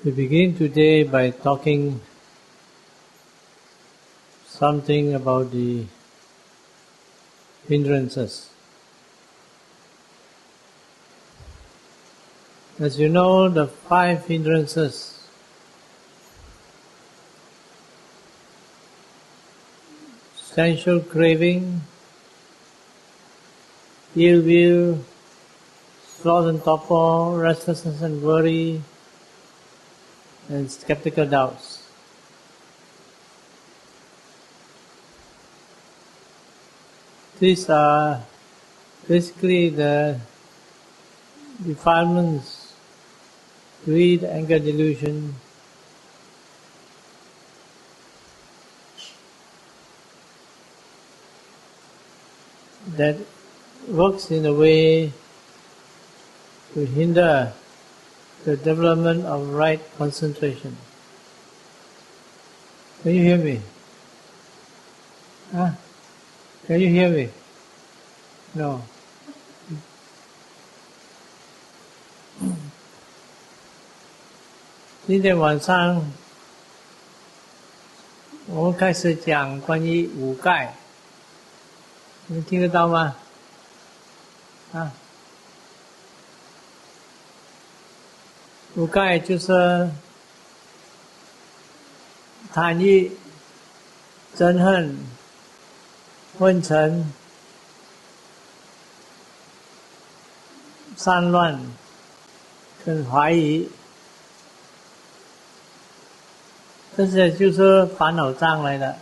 We begin today by talking something about the hindrances. As you know, the 5 hindrances sensual craving, ill will, sloth and torpor, restlessness and worry, and skeptical doubts. These are basically the defilements, greed, anger, delusion, that works in a way to hinder the development of right concentration. Can you hear me? Huh? Can you hear me? No. 今天晚上我们开始讲关于五盖，你们听得到吗？啊，五盖就是贪欲、憎恨、昏沉、散乱跟怀疑，这些就是烦恼障来的。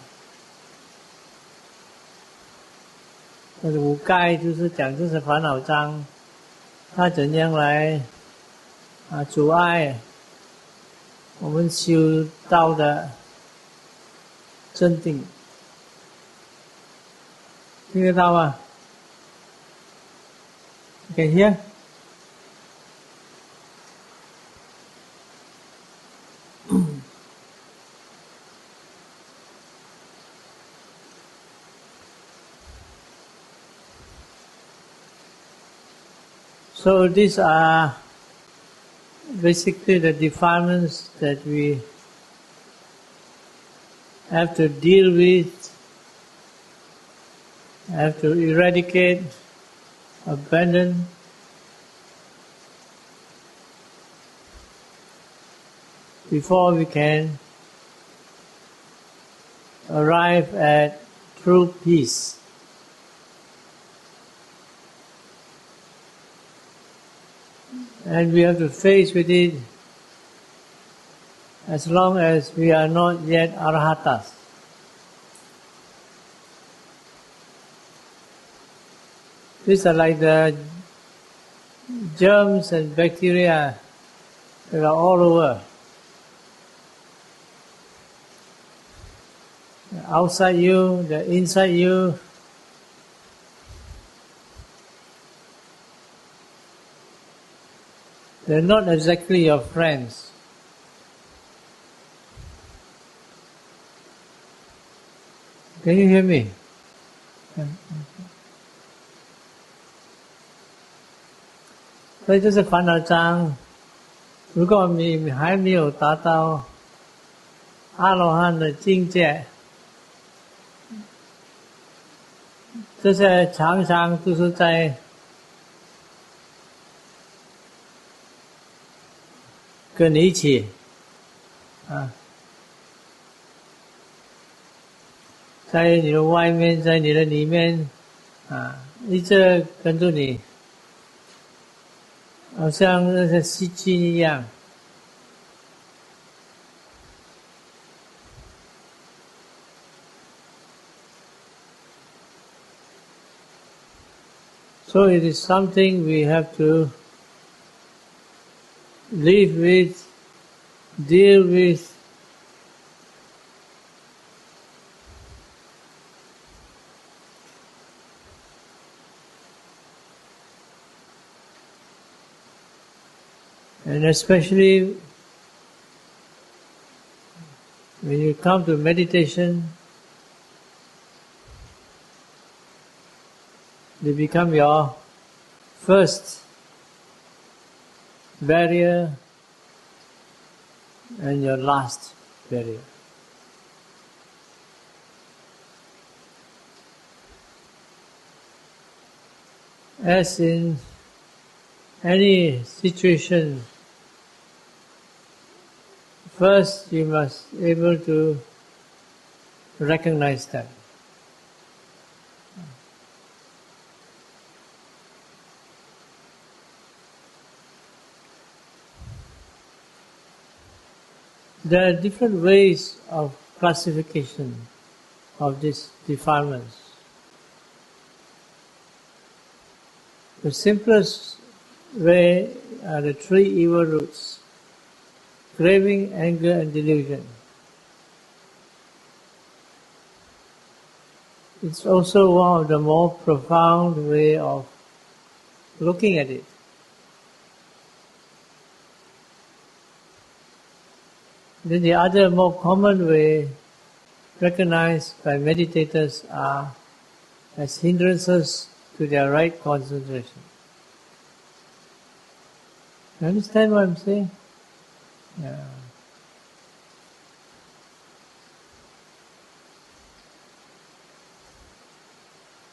这五盖就是讲这些烦恼障，它怎样来阻碍我们修道的镇定，听得到吗？ You can hear? So these are basically the defilements that we have to deal with, have to eradicate, abandon, before we can arrive at true peace. And we have to face with it as long as we are not yet arahatas. These are like the germs and bacteria that are all over. The outside you, the inside you. They're not exactly your friends. Can you hear me? 所以这是烦恼障，如果你还没有达到阿罗汉的境界，这些常常都是在跟你一起在你的外面，在你的里面一直跟着你，好像那些细菌一样。So it is something we have to live with, deal with, and especially when you come to meditation, they become your first barrier and your last barrier. As in any situation, first you must be able to recognize that. There are different ways of classification of these defilements. The simplest way are the three evil roots: craving, anger, and delusion. It's also one of the more profound way of looking at it. Then the other more common way recognized by meditators are as hindrances to their right concentration. You understand what I'm saying? Yeah.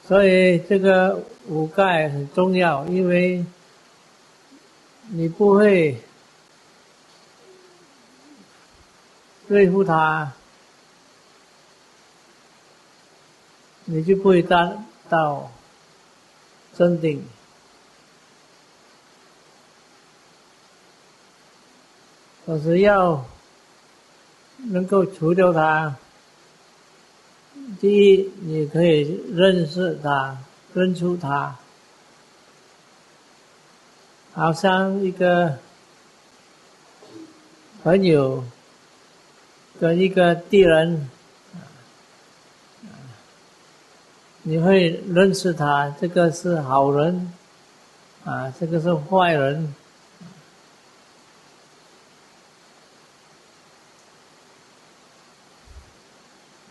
So 这个五盖很重要，因为你不会对付它，你就不会达到真定。可是要能够除掉它，第一，你可以认识它，认出它，好像一个朋友跟一个敌人，你会认识他，这个是好人，这个是坏人。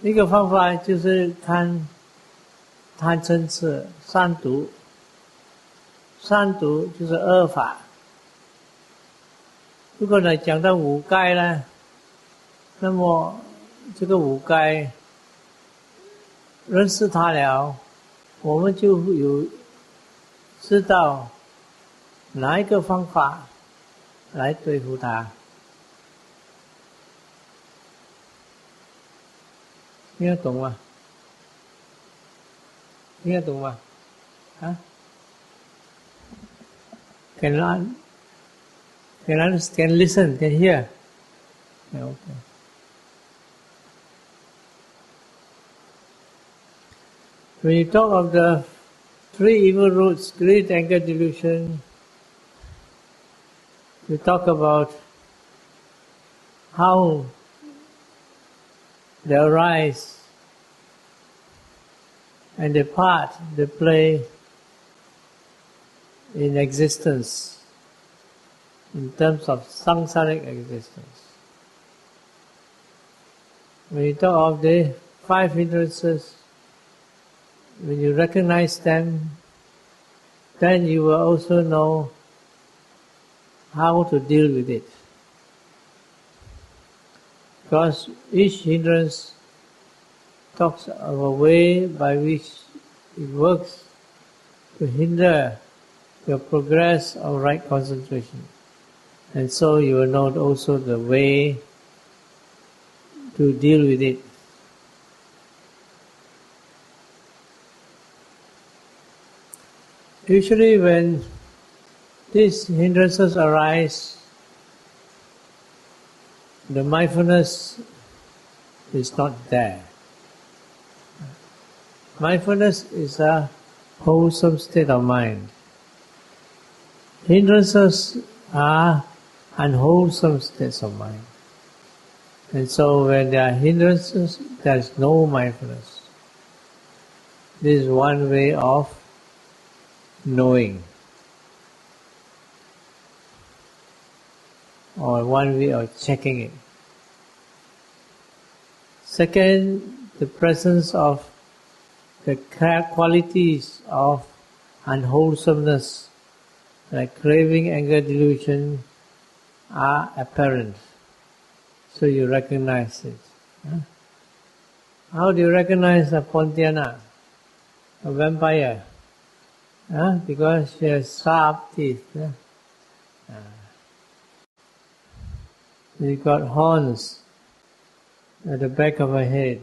一个方法就是看贪嗔痴三毒，三毒就是恶法。如果你讲到五盖呢，那么这个五盖认识它了，我们就有知道哪一个方法来对付它。听得懂吗？听得懂吗？啊 ？Can understand, listen, can hear? Yeah, okay. When you talk of the three evil roots, greed, anger, delusion, you talk about how they arise and the part they play in existence, in terms of samsaric existence. When you talk of the five hindrances, when you recognize them, then you will also know how to deal with it. Because each hindrance talks of a way by which it works to hinder your progress of right concentration. And so you will know also the way to deal with it. Usually when these hindrances arise, the mindfulness is not there. Mindfulness is a wholesome state of mind. Hindrances are unwholesome states of mind. And so when there are hindrances, there is no mindfulness. This is one way of knowing, or one way of checking it. Second, the presence of the qualities of unwholesomeness, like craving, anger, delusion, are apparent. So you recognize it. How do you recognize a Pontiana, a vampire? Because she has sharp teeth. She got horns at the back of her head.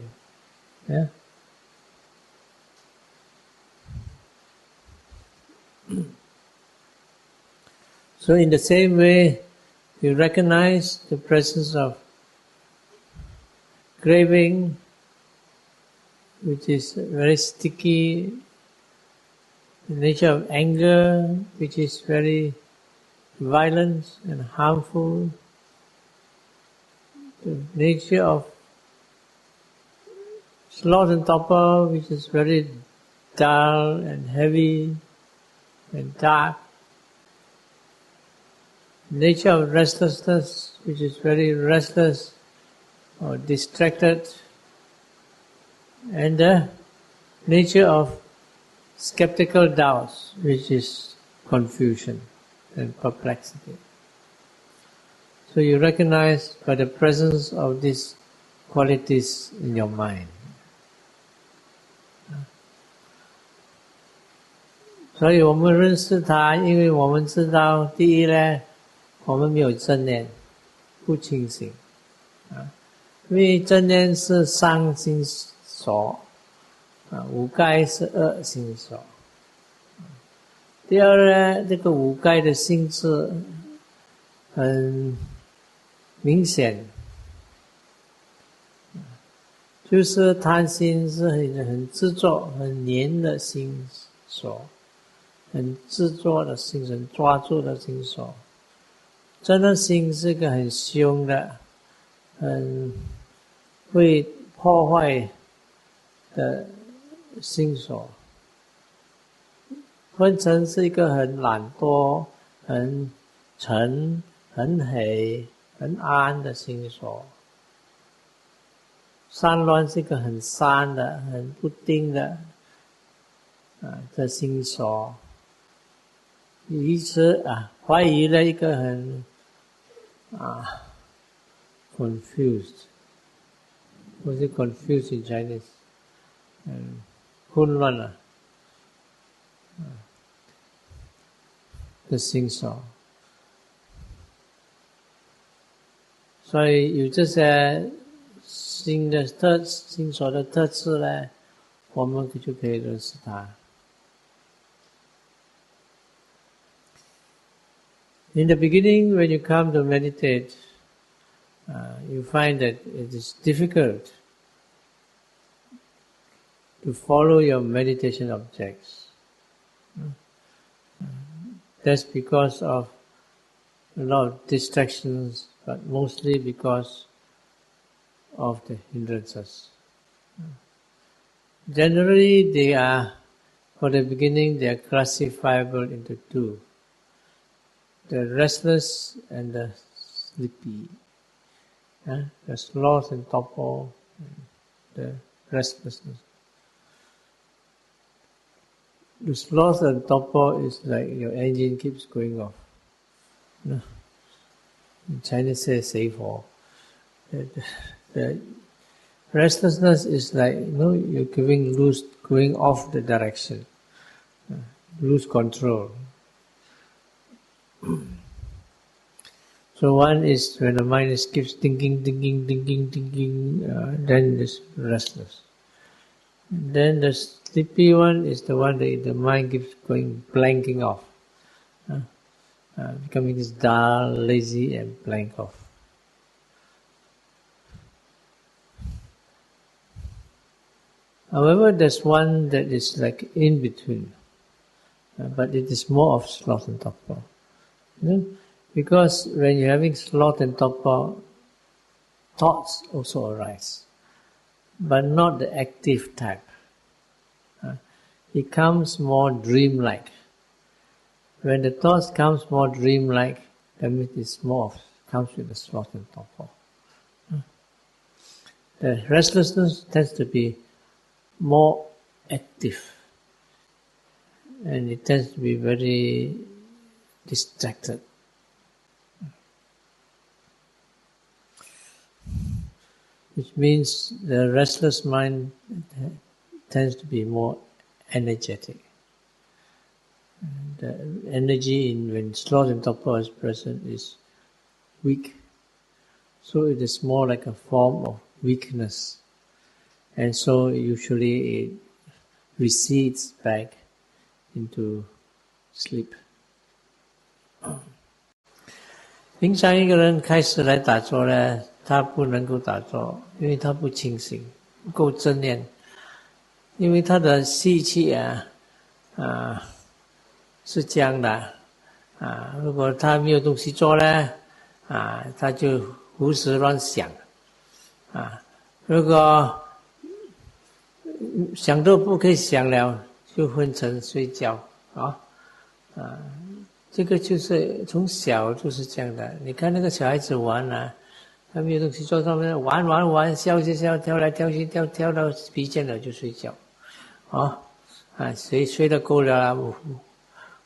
So in the same way, you recognize the presence of craving, which is very sticky, the nature of anger, which is very violent and harmful, the nature of sloth and torpor, which is very dull and heavy and dark, nature of restlessness, which is very restless or distracted, and the nature of skeptical doubts, which is confusion and perplexity. So you recognize by the presence of these qualities in your mind. 所以我们认识它，因为我们知道，第一呢，我们没有正念，不清醒，因为正念是上心所，五盖是恶心所。第二呢，这个五盖的性质很明显，就是贪心是很执着、很黏的心所。很执着的心神，抓住的心所。真的心是个很凶的，很会破坏的心所。昏沉是一个很懒惰、很沉、很黑、很暗的心所。散乱是一个很散的、很不定的的心所。愚痴怀疑了一个很confused， 或是 confused in Chinese， 混乱了的心所。所以有这些心所的特质呢，我们就可以认识它。In the beginning, when you come to meditate, you find that it is difficult to follow your meditation objects. That's because of a lot of distractions, but mostly because of the hindrances. Generally, for the beginning, they are classifiable into two. The restless and the sleepy. The sloth and torpor, the restlessness. The sloth and torpor is like your engine keeps going off. In China say 死火. The restlessness is like, you're going off the direction. Lose control. So one is when the mind keeps thinking, then it's restless. Then the sleepy one is the one that the mind keeps going blanking off, becoming this dull, lazy, and blank off. However, there's one that is like in between, but it is more of sloth and torpor. Because when you're having sloth and torpor, thoughts also arise, but not the active type. It comes more dreamlike. When the thoughts comes more dreamlike, that means it's comes with the sloth and torpor. The restlessness tends to be more active, and it tends to be very distracted. which means the restless mind tends to be more energetic. The energy when sloth and torpor is present is weak. So it is more like a form of weakness. And so usually it recedes back into sleep. 平常一个人开始来打坐呢，他不能够打坐，因为他不清醒，不够正念，因为他的习气是这样的如果他没有东西做呢他就胡思乱想如果想都不可以想了，就昏沉睡觉这个就是从小就是这样的。你看那个小孩子玩他没有东西做，他们玩，笑，跳来跳去，跳到疲倦了就睡觉谁睡得够了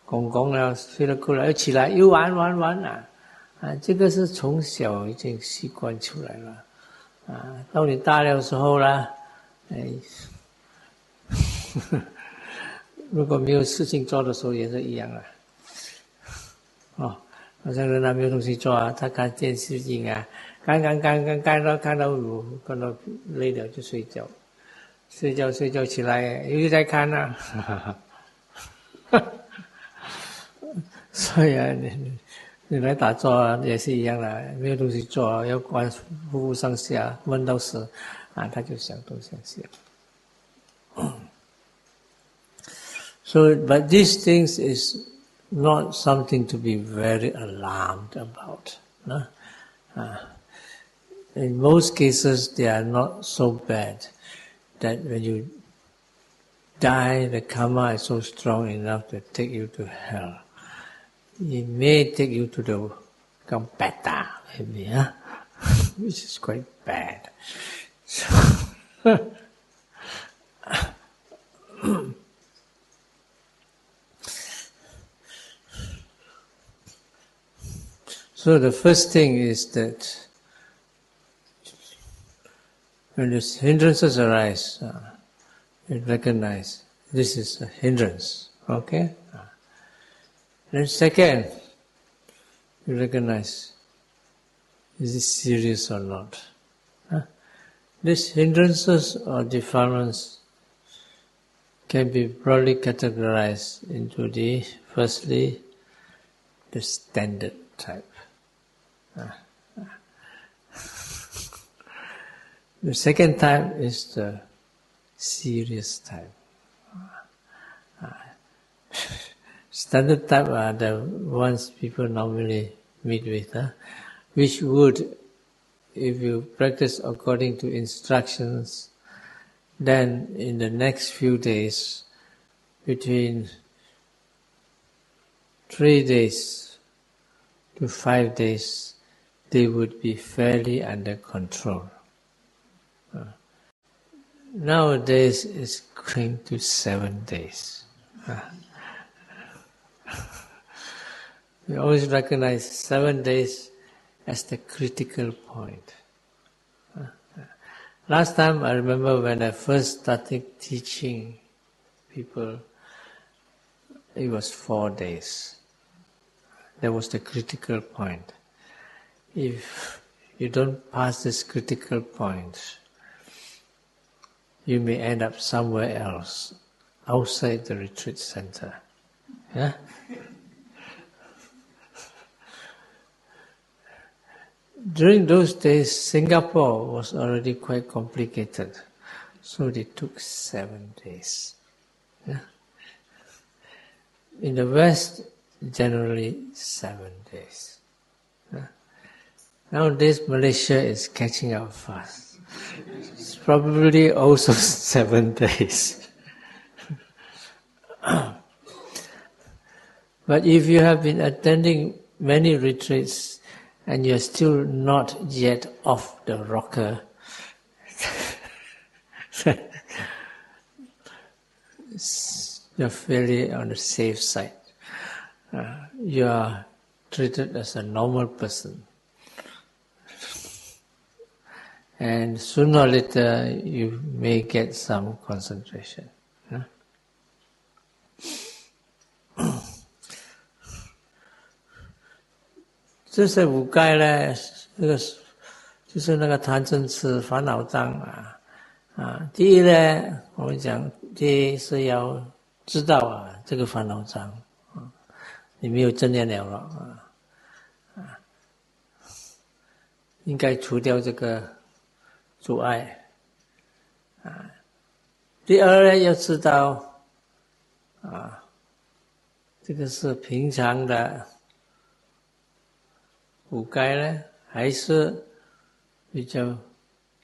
公公了，睡得够了，又起来又玩这个是从小已经习惯出来了到你大了的时候呢如果没有事情做的时候也是一样好像人没有东西做他看电视剧看到累了就睡觉起来又在看所以你来打坐也是一样的，没有东西做，要关服务上下，闷到死他就想东想西。So, but these things is not something to be very alarmed about. No? In most cases, they are not so bad that when you die, the karma is so strong enough to take you to hell. It may take you to the Kota, maybe, which is quite bad. So the first thing is that when these hindrances arise, you recognize this is a hindrance, okay? Then second, you recognize, is this serious or not? These hindrances or defilements can be broadly categorized into firstly, the standard type. The second type is the serious type. Standard type are the ones people normally meet with, which would, if you practice according to instructions, then in the next few days, between 3 days to 5 days, they would be fairly under control. Nowadays, it's going to 7 days. We always recognize 7 days as the critical point. Last time, I remember when I first started teaching people, it was 4 days. That was the critical point. If you don't pass this critical point, you may end up somewhere else, outside the retreat center. Yeah? During those days, Singapore was already quite complicated, so they took 7 days. Yeah? In the West, generally 7 days. Yeah? Nowadays, Malaysia is catching up fast. It's probably also 7 days. But if you have been attending many retreats and you're still not yet off the rocker, you're fairly on the safe side. You are treated as a normal person. and sooner or later you may get some concentration. 这是五盖呢，这个就是那个贪嗔痴烦恼障第一呢，我们讲第一是要知道这个烦恼障你没有正念了应该除掉这个阻碍第二呢，要知道这个是平常的五盖呢，还是比较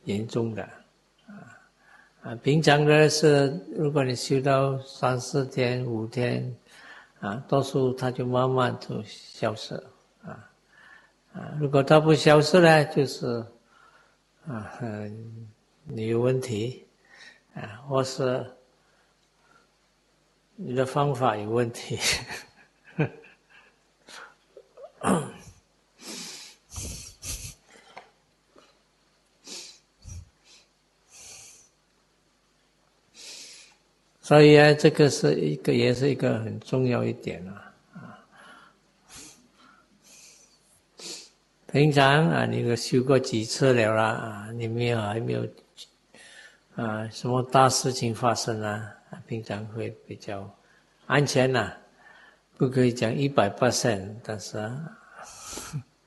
严重的平常的是，如果你修到3、4天、5天多数它就慢慢就消失如果它不消失呢，就是你有问题或是你的方法有问题所以这个是也是一个很重要一点平常你修过几次了啦你还没有什么大事情发生平常会比较安全不可以讲100%，但是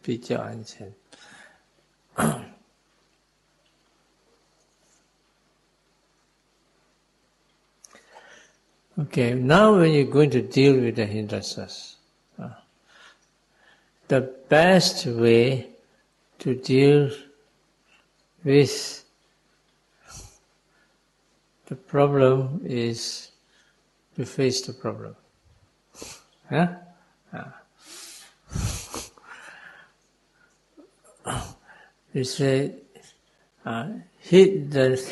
比较安全Okay, now when you're going to deal with the hindrances, the best way to deal with the problem is to face the problem. You say, hit the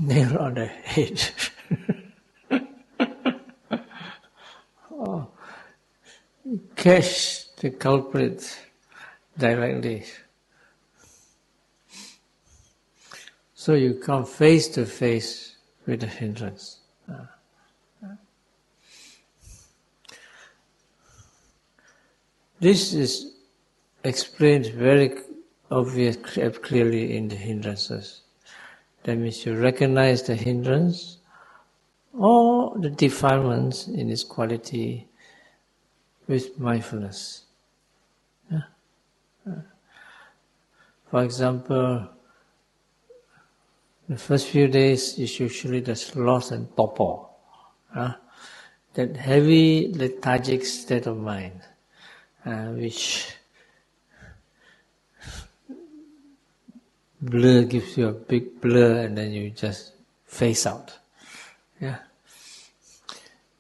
nail on the head. Catch the culprit directly. So you come face to face with the hindrance. This is explained very clearly in the hindrances. That means you recognize the hindrance or the defilements in its quality with mindfulness. For example, the first few days is usually the sloth and torpor, that heavy lethargic state of mind, which blur gives you a big blur and then you just phase out.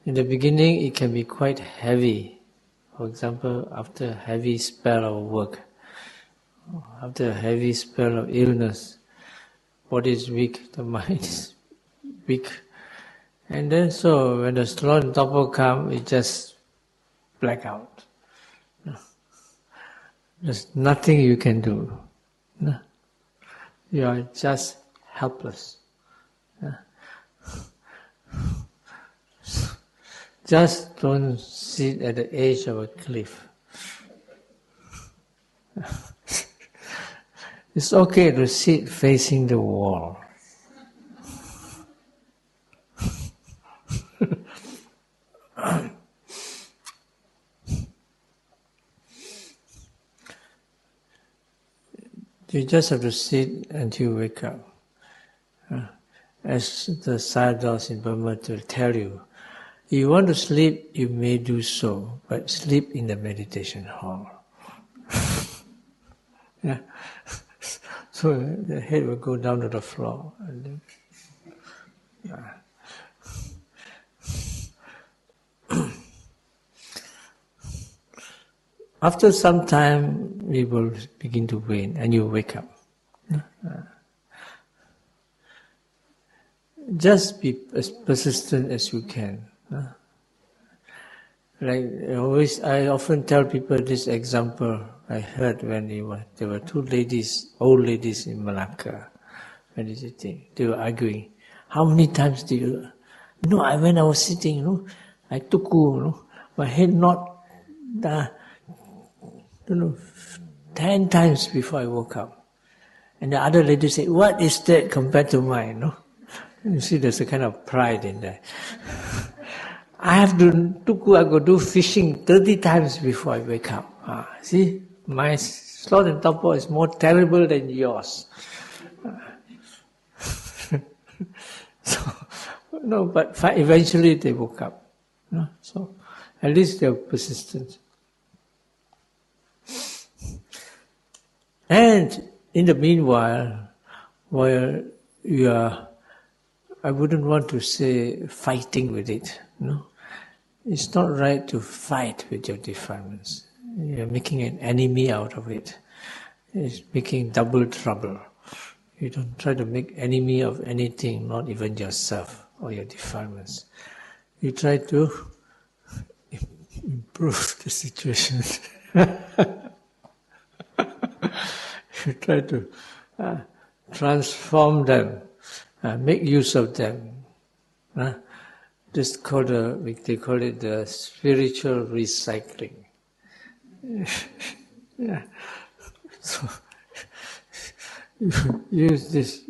In the beginning it can be quite heavy. For example, after a heavy spell of work, after a heavy spell of illness, body is weak, the mind is weak. And then so when the sloth and torpor come, it just black out. There's nothing you can do. You are just helpless. Just don't sit at the edge of a cliff. It's okay to sit facing the wall. You just have to sit until you wake up. As the sadhus in Burma will tell you, if you want to sleep, you may do so, but sleep in the meditation hall. So the head will go down to the floor. And then, after some time, we will begin to wane, and you wake up. Just be as persistent as you can. Like I often tell people this example I heard when there were two ladies, old ladies in Malacca, meditating. They were arguing. How many times do you? When I was sitting, I took, my head not, 10 times before I woke up. And the other lady said, "What is that compared to mine?" No? You see, there's a kind of pride in that. I have to I go do fishing 30 times before I wake up. See, my sloth and torpor is more terrible than yours. But eventually they woke up. So at least they're persistent. And in the meanwhile, while you are, I wouldn't want to say fighting with it. It's not right to fight with your defilements. You're making an enemy out of it. It's making double trouble. You don't try to make enemy of anything, not even yourself or your defilements. You try to improve the situation. You try to transform them, make use of them. They call it the spiritual recycling. Yeah. So you use this.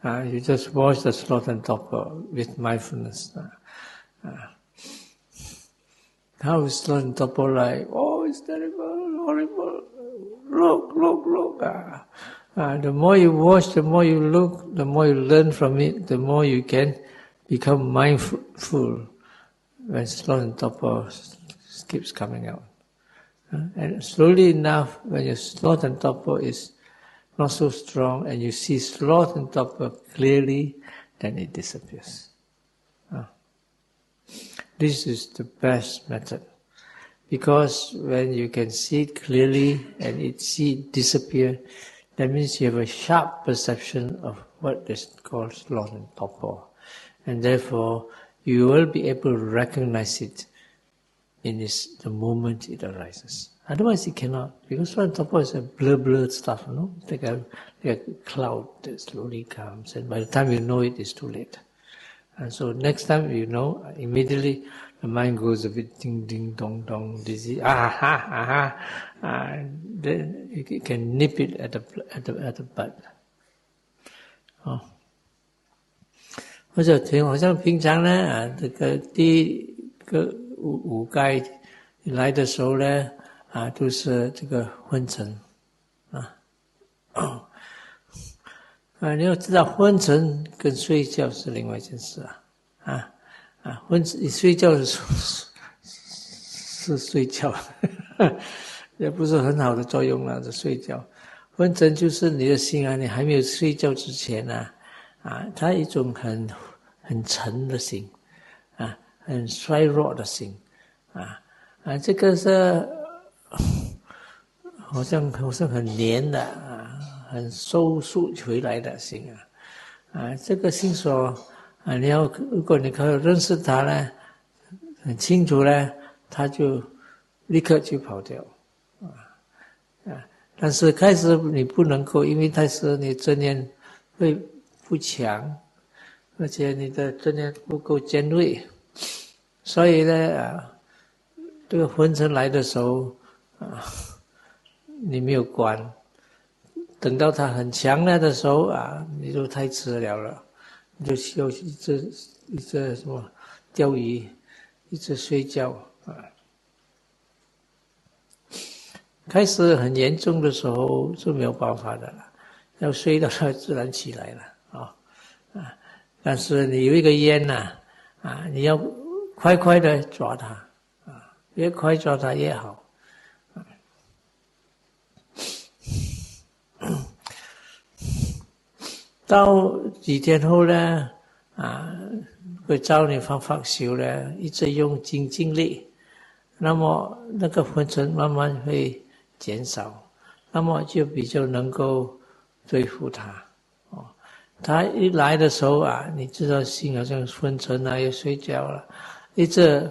You just watch the sloth and torpor with mindfulness. How is sloth and torpor like? Oh, it's terrible, horrible. Look. The more you watch, the more you look, the more you learn from it, the more you can become mindful when sloth and torpor keeps coming out. And slowly enough, when your sloth and torpor is not so strong and you see sloth and torpor clearly, then it disappears. This is the best method. Because when you can see it clearly and it disappear, that means you have a sharp perception of what is called sloth and torpor. And therefore, you will be able to recognize it in the moment it arises. Otherwise, it cannot. Because sloth and torpor is a blur stuff, It's like a cloud that slowly comes. And by the time you know it, it's too late. And so next time you know, immediately the mind goes a bit ding, ding, dong, dong, dizzy, then you can nip it at the bud. 或者好像平常呢，这个第一个五盖来的时候呢，都是这个昏沉，你要知道昏沉跟睡觉是另外一件事你睡觉是睡觉，也不是很好的作用这睡觉。昏沉就是你的心你还没有睡觉之前它一种很沉的心很衰弱的心这个是好像很黏的很收束回来的心这个心所如果你可以认识它呢，很清楚呢，它就立刻就跑掉但是开始你不能够，因为开始你正念会不强，而且你的正念不够尖锐，所以呢这个昏沉来的时候你没有关，等到它很强了的时候你就太迟了，你就需要一直什么钓鱼，一直睡觉开始很严重的时候是没有办法的了，要睡到它自然起来了但是你有一个烟你要快快的抓它越快抓它越好到几天后呢会教你方法修呢，一直用精力，那么那个昏沉慢慢会减少，那么就比较能够对付它它一来的时候你知道心好像昏沉要睡觉了，一直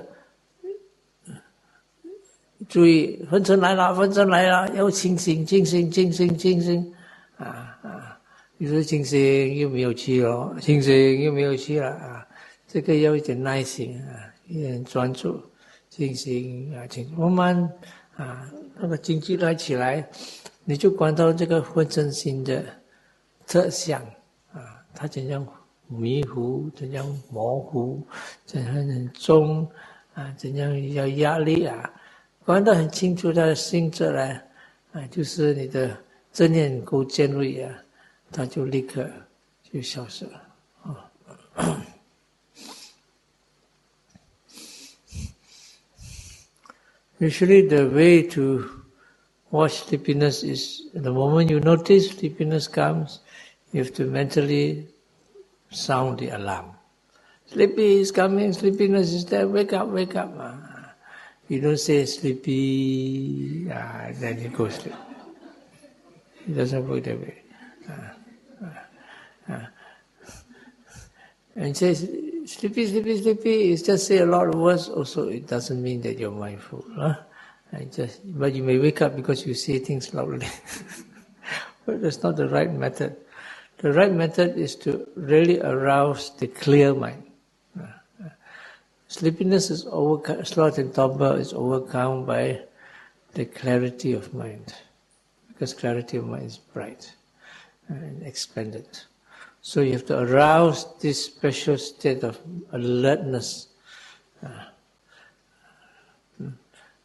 注意昏沉来了，昏沉来了，要清醒，清醒，清醒，清醒，有时清醒又没有去了，清醒又没有去了这个要一点耐心一点专注，清醒清醒，慢慢那个境界来起来，你就观到这个昏沉心的特相它怎样迷糊，怎样模糊，怎样很重怎样有压力观得很清楚它的性质呢就是你的正念够尖锐它就立刻就消失了Usually the way to watch sleepiness is the moment you notice sleepiness comes, you have to mentally sound the alarm. Sleepy is coming, sleepiness is there, wake up, wake up. You don't say sleepy, then you go sleep. It doesn't work that way. And say sleepy, sleepy, sleepy, it's just say a lot of words, also it doesn't mean that you're mindful. But you may wake up because you say things loudly. But that's not the right method. The right method is to really arouse the clear mind. Sleepiness is overcome, sloth and torpor is overcome by the clarity of mind. Because clarity of mind is bright and expanded. So you have to arouse this special state of alertness,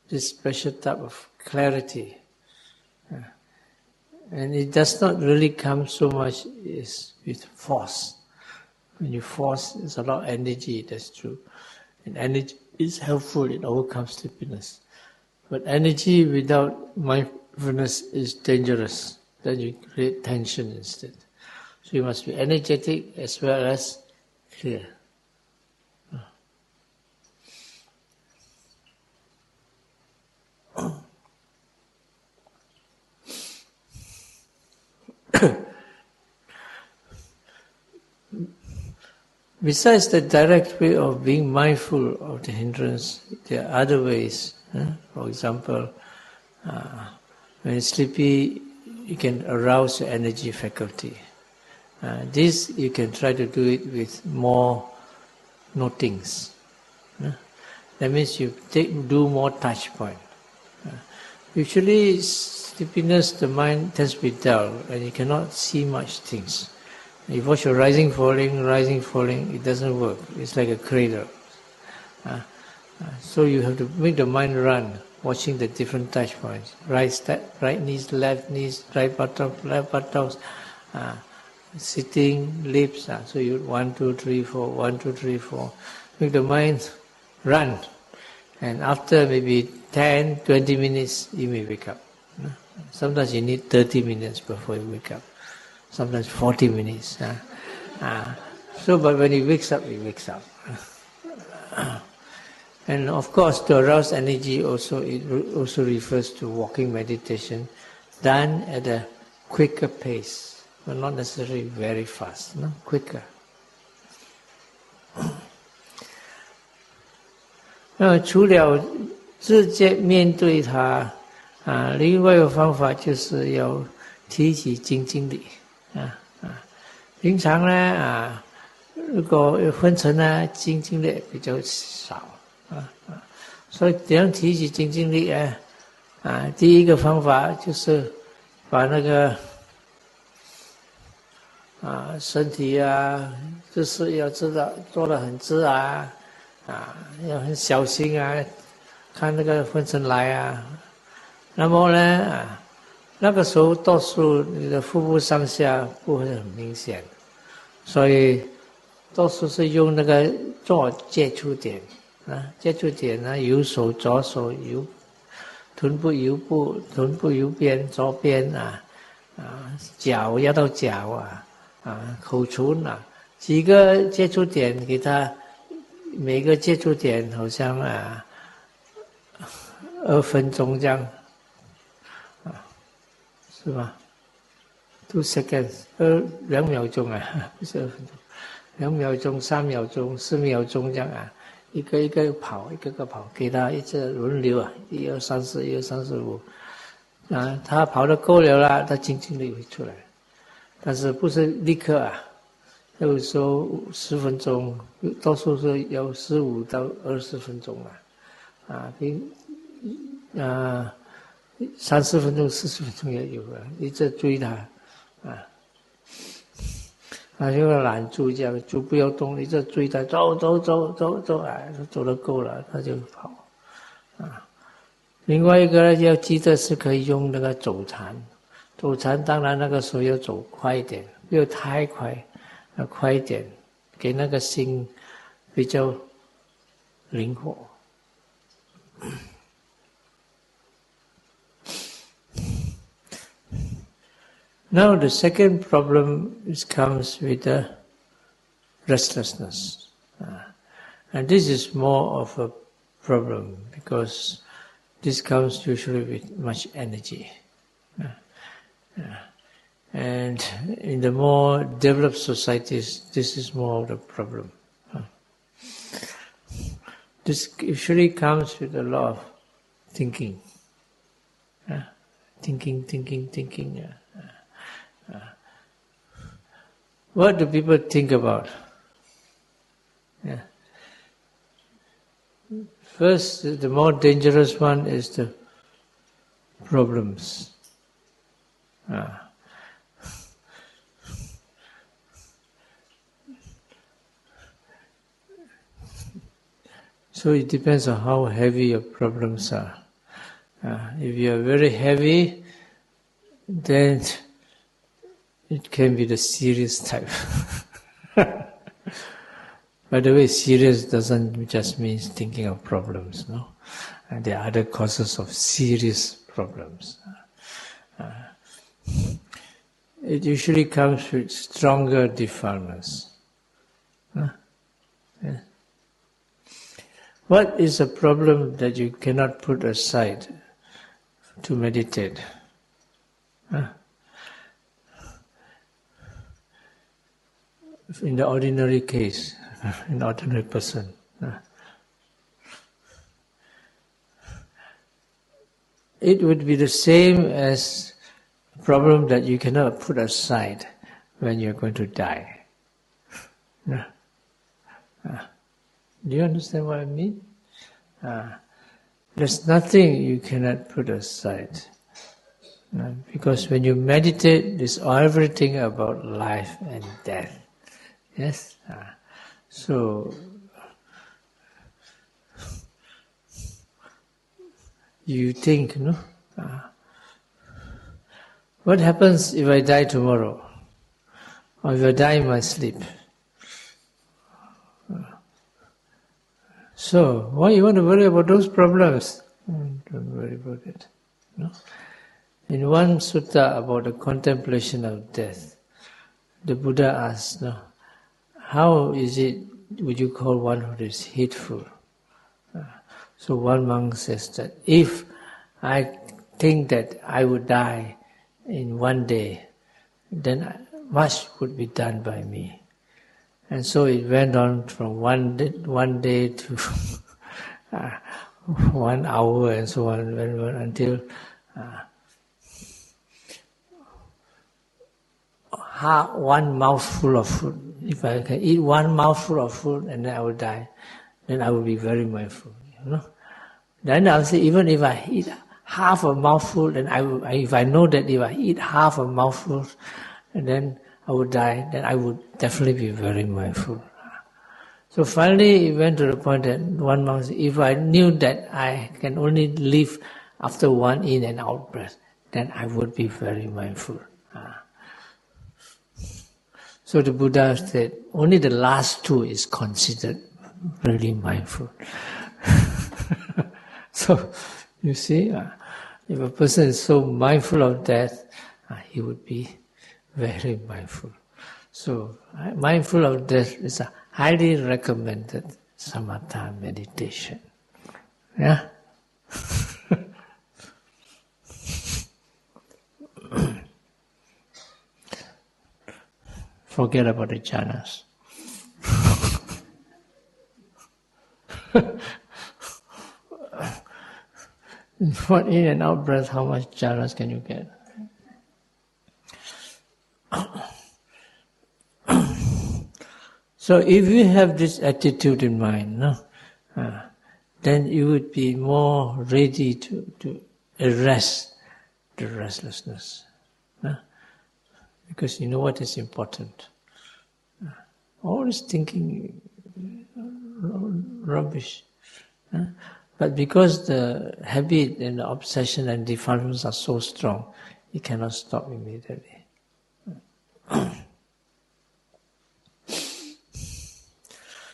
this special type of clarity. And it does not really come so much with force. When you force, there's a lot of energy, that's true. And energy is helpful, it overcomes sleepiness. But energy without mindfulness is dangerous. Then you create tension instead. So you must be energetic as well as clear. Besides the direct way of being mindful of the hindrance, there are other ways. For example, when you're sleepy, you can arouse your energy faculty. This you can try to do it with more notings. That means you do more touch point. Usually, sleepiness, the mind tends to be dull and you cannot see much things. If you watch your rising, falling, it doesn't work. It's like a cradle. So you have to make the mind run, watching the different touch points. Right step, right knees, left knees, right buttocks, left buttocks, sitting, lips. So you 1, 2, 3, 4, 1, 2, 3, 4. Make the mind run. And after maybe 10, 20 minutes, you may wake up. Sometimes you need 30 minutes before you wake up. Sometimes 40 minutes. But when he wakes up, he wakes up. And of course, to arouse energy also, it also refers to walking meditation done at a quicker pace, but not necessarily very fast, quicker. 除了直接面对它另外一个方法就是要提起精进力平常呢如果有昏沉呢精进力比较少所以怎样提起精进力第一个方法就是把那个身体就是要知道做得很自然要很小心看那个昏沉来那么呢那个时候多数你的腹部上下不会很明显所以多数是用那个做接触点接触点右手左手右臀部右边左边脚压到脚口唇几个接触点给他每个接触点好像2分钟这样是吧 2 seconds 2秒钟不是2分钟2秒钟3秒钟4秒钟这样一个一个跑，一个个跑，给他一直轮流啊，1、2、3、4，1、2、3、4、5，他跑得够了啦，他静静地会出来，但是不是立刻啊，有时候10分钟，多数是要15到20分钟了，30分钟、40分钟也有了，一直追他，他就拦住这样，就不要动，一直追他，走，走得够了，他就跑，另外一个呢，要记得是可以用那个走禅，走禅当然那个时候要走快一点，不要太快，要快一点，给那个心比较灵活。Now the second problem comes with the restlessness. And this is more of a problem because this comes usually with much energy. And in the more developed societies, this is more of the problem. This usually comes with a lot of thinking. Thinking. What do people think about? First, the more dangerous one is the problems. So it depends on how heavy your problems are. If you are very heavy, then it can be the serious type. By the way, serious doesn't just mean thinking of problems, no? And there are other causes of serious problems. It usually comes with stronger defilements. What is a problem that you cannot put aside to meditate? In the ordinary case, an ordinary person. It would be the same as a problem that you cannot put aside when you're going to die. Do you understand what I mean? There's nothing you cannot put aside. Because when you meditate, it's everything about life and death. Yes? So, you think, no? What happens if I die tomorrow? Or if I die in my sleep? So, why you want to worry about those problems? Don't worry about it. No? In one sutta about the contemplation of death, the Buddha asked, no, how is it, would you call one who is hateful? So one monk says that if I think that I would die in one day, then much would be done by me. And so it went on from one day to 1 hour and so on, until one mouthful of food. If I can eat one mouthful of food and then I will die, then I will be very mindful. You know? Then I'll say, even if I eat half a mouthful, then if I know that if I eat half a mouthful and then I would die, then I would definitely be very mindful. So finally it went to the point that one monk said, if I knew that I can only live after one in and out breath, then I would be very mindful. So the Buddha said, only the last two is considered really mindful. So, you see, if a person is so mindful of death, he would be very mindful. So, mindful of death is a highly recommended samatha meditation. Yeah? Forget about the jhanas. What in and out breath, how much jalas can you get? So if you have this attitude in mind, no, then you would be more ready to arrest the restlessness. Because you know what is important. Always thinking rubbish. But because the habit and the obsession and defilements are so strong, you cannot stop immediately.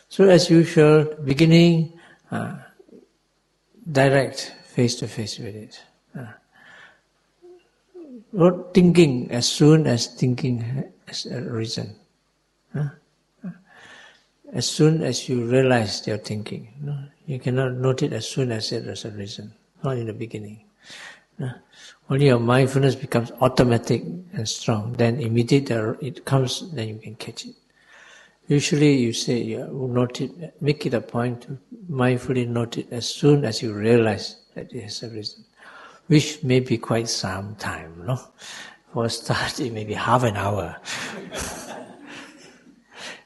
So as usual, beginning, direct, face-to-face with it. Not thinking as soon as thinking has arisen. As soon as you realize you're thinking. You cannot note it as soon as it has arisen. Not in the beginning. Only your mindfulness becomes automatic and strong. Then immediately it comes, then you can catch it. Usually you say, note it, make it a point to mindfully note it as soon as you realize that it has arisen. Which may be quite some time, no? For a start, it may be half an hour.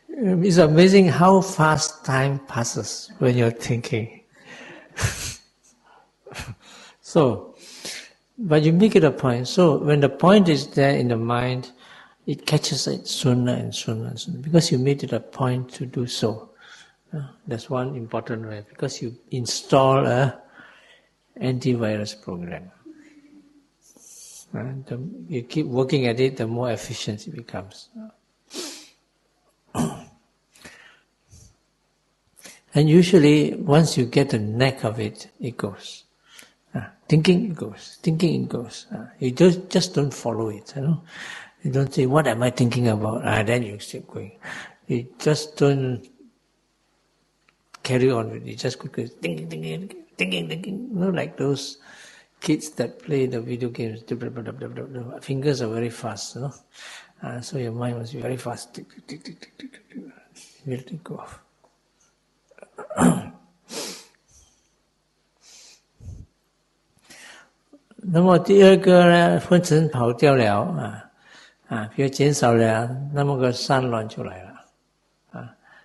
It's amazing how fast time passes when you're thinking. So, but you make it a point. So, when the point is there in the mind, it catches it sooner and sooner and sooner. Because you made it a point to do so. That's one important way. Because you install a antivirus program. You keep working at it, the more efficient it becomes. And usually, once you get the knack of it, it goes. Thinking, it goes. Thinking, it goes. You just don't follow it. You don't say, what am I thinking about? Then you keep going. You just don't carry on with it. You just quickly thinking. Like those kids that play the video games. Fingers are very fast. So your mind must be very fast. Immediately go off. 那么第二个呢，昏沉跑掉了比如减少了，那么个散乱就来了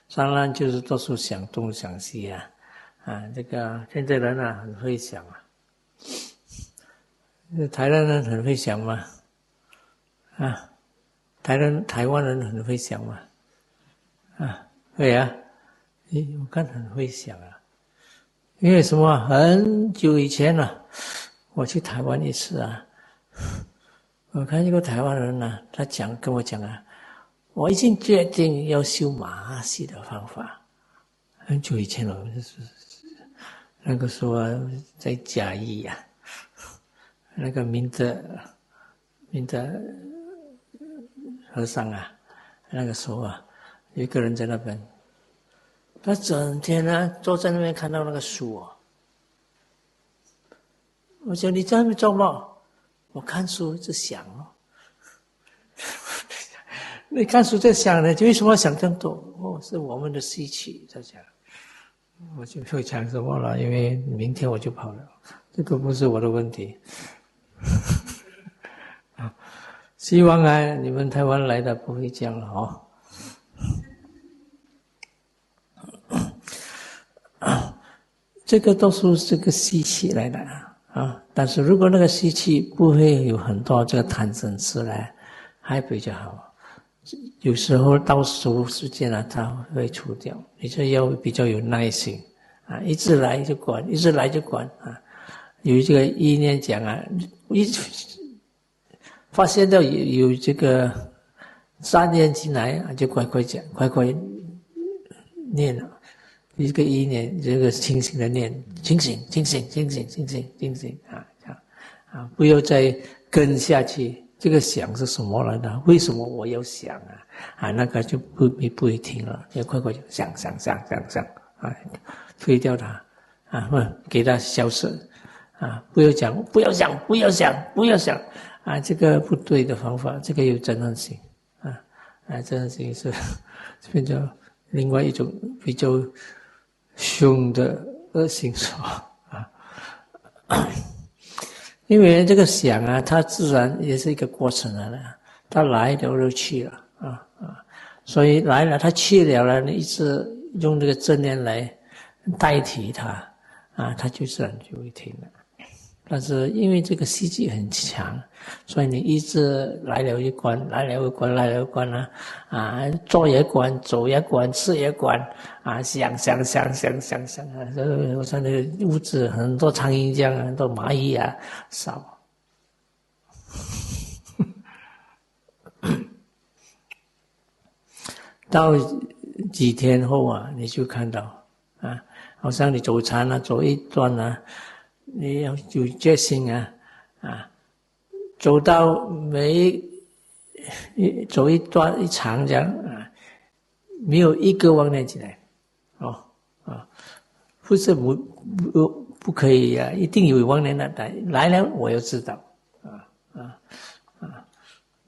散乱就是多数想东想西这个现在人很会想台湾人很会想吗？台湾人很会想吗？会我看很会想因为什么？很久以前我去台湾一次我看一个台湾人他跟我讲我已经决定要修马戏的方法。很久以前了，那个时候在嘉义那个明德和尚那个时候有一个人在那边，他整天坐在那边看到那个书我讲你在那边做梦？我看书就想你看书在想呢，为什么想这么多？是我们的习气在讲。我就不讲什么了，因为明天我就跑了，这个不是我的问题。希望你们台湾来的不会这样了这个都是这个习气来的但是如果那个习气不会有很多这个贪嗔痴来，还比较好。有时候到时间它会除掉，你就要比较有耐心一直来就管，一直来就管有这个意念讲发现到有这个善念进来就快快讲，快快念一个意念，这个清醒的念，清醒不要再跟下去。这个想是什么来的？为什么我要想那个就不会听了，要快快想推掉它给它消失不要讲，不要想这个不对的方法，这个有真正性真正性是比较另外一种比较凶的恶行所因为这个想啊，它自然也是一个过程了，它来了就去了所以来了它去了你一直用这个正念来代替它它就自然就会停了。但是因为这个习气很强，所以你一直来了一关，来了一关，来了一关坐也关，走也关，吃也关想我看那个屋子很多苍蝇这样，很多蚂蚁扫到几天后你就看到好像你走禅走一段你要有决心走到走一段一长这样没有一个妄念进来不是不可以一定有妄念来了我要知道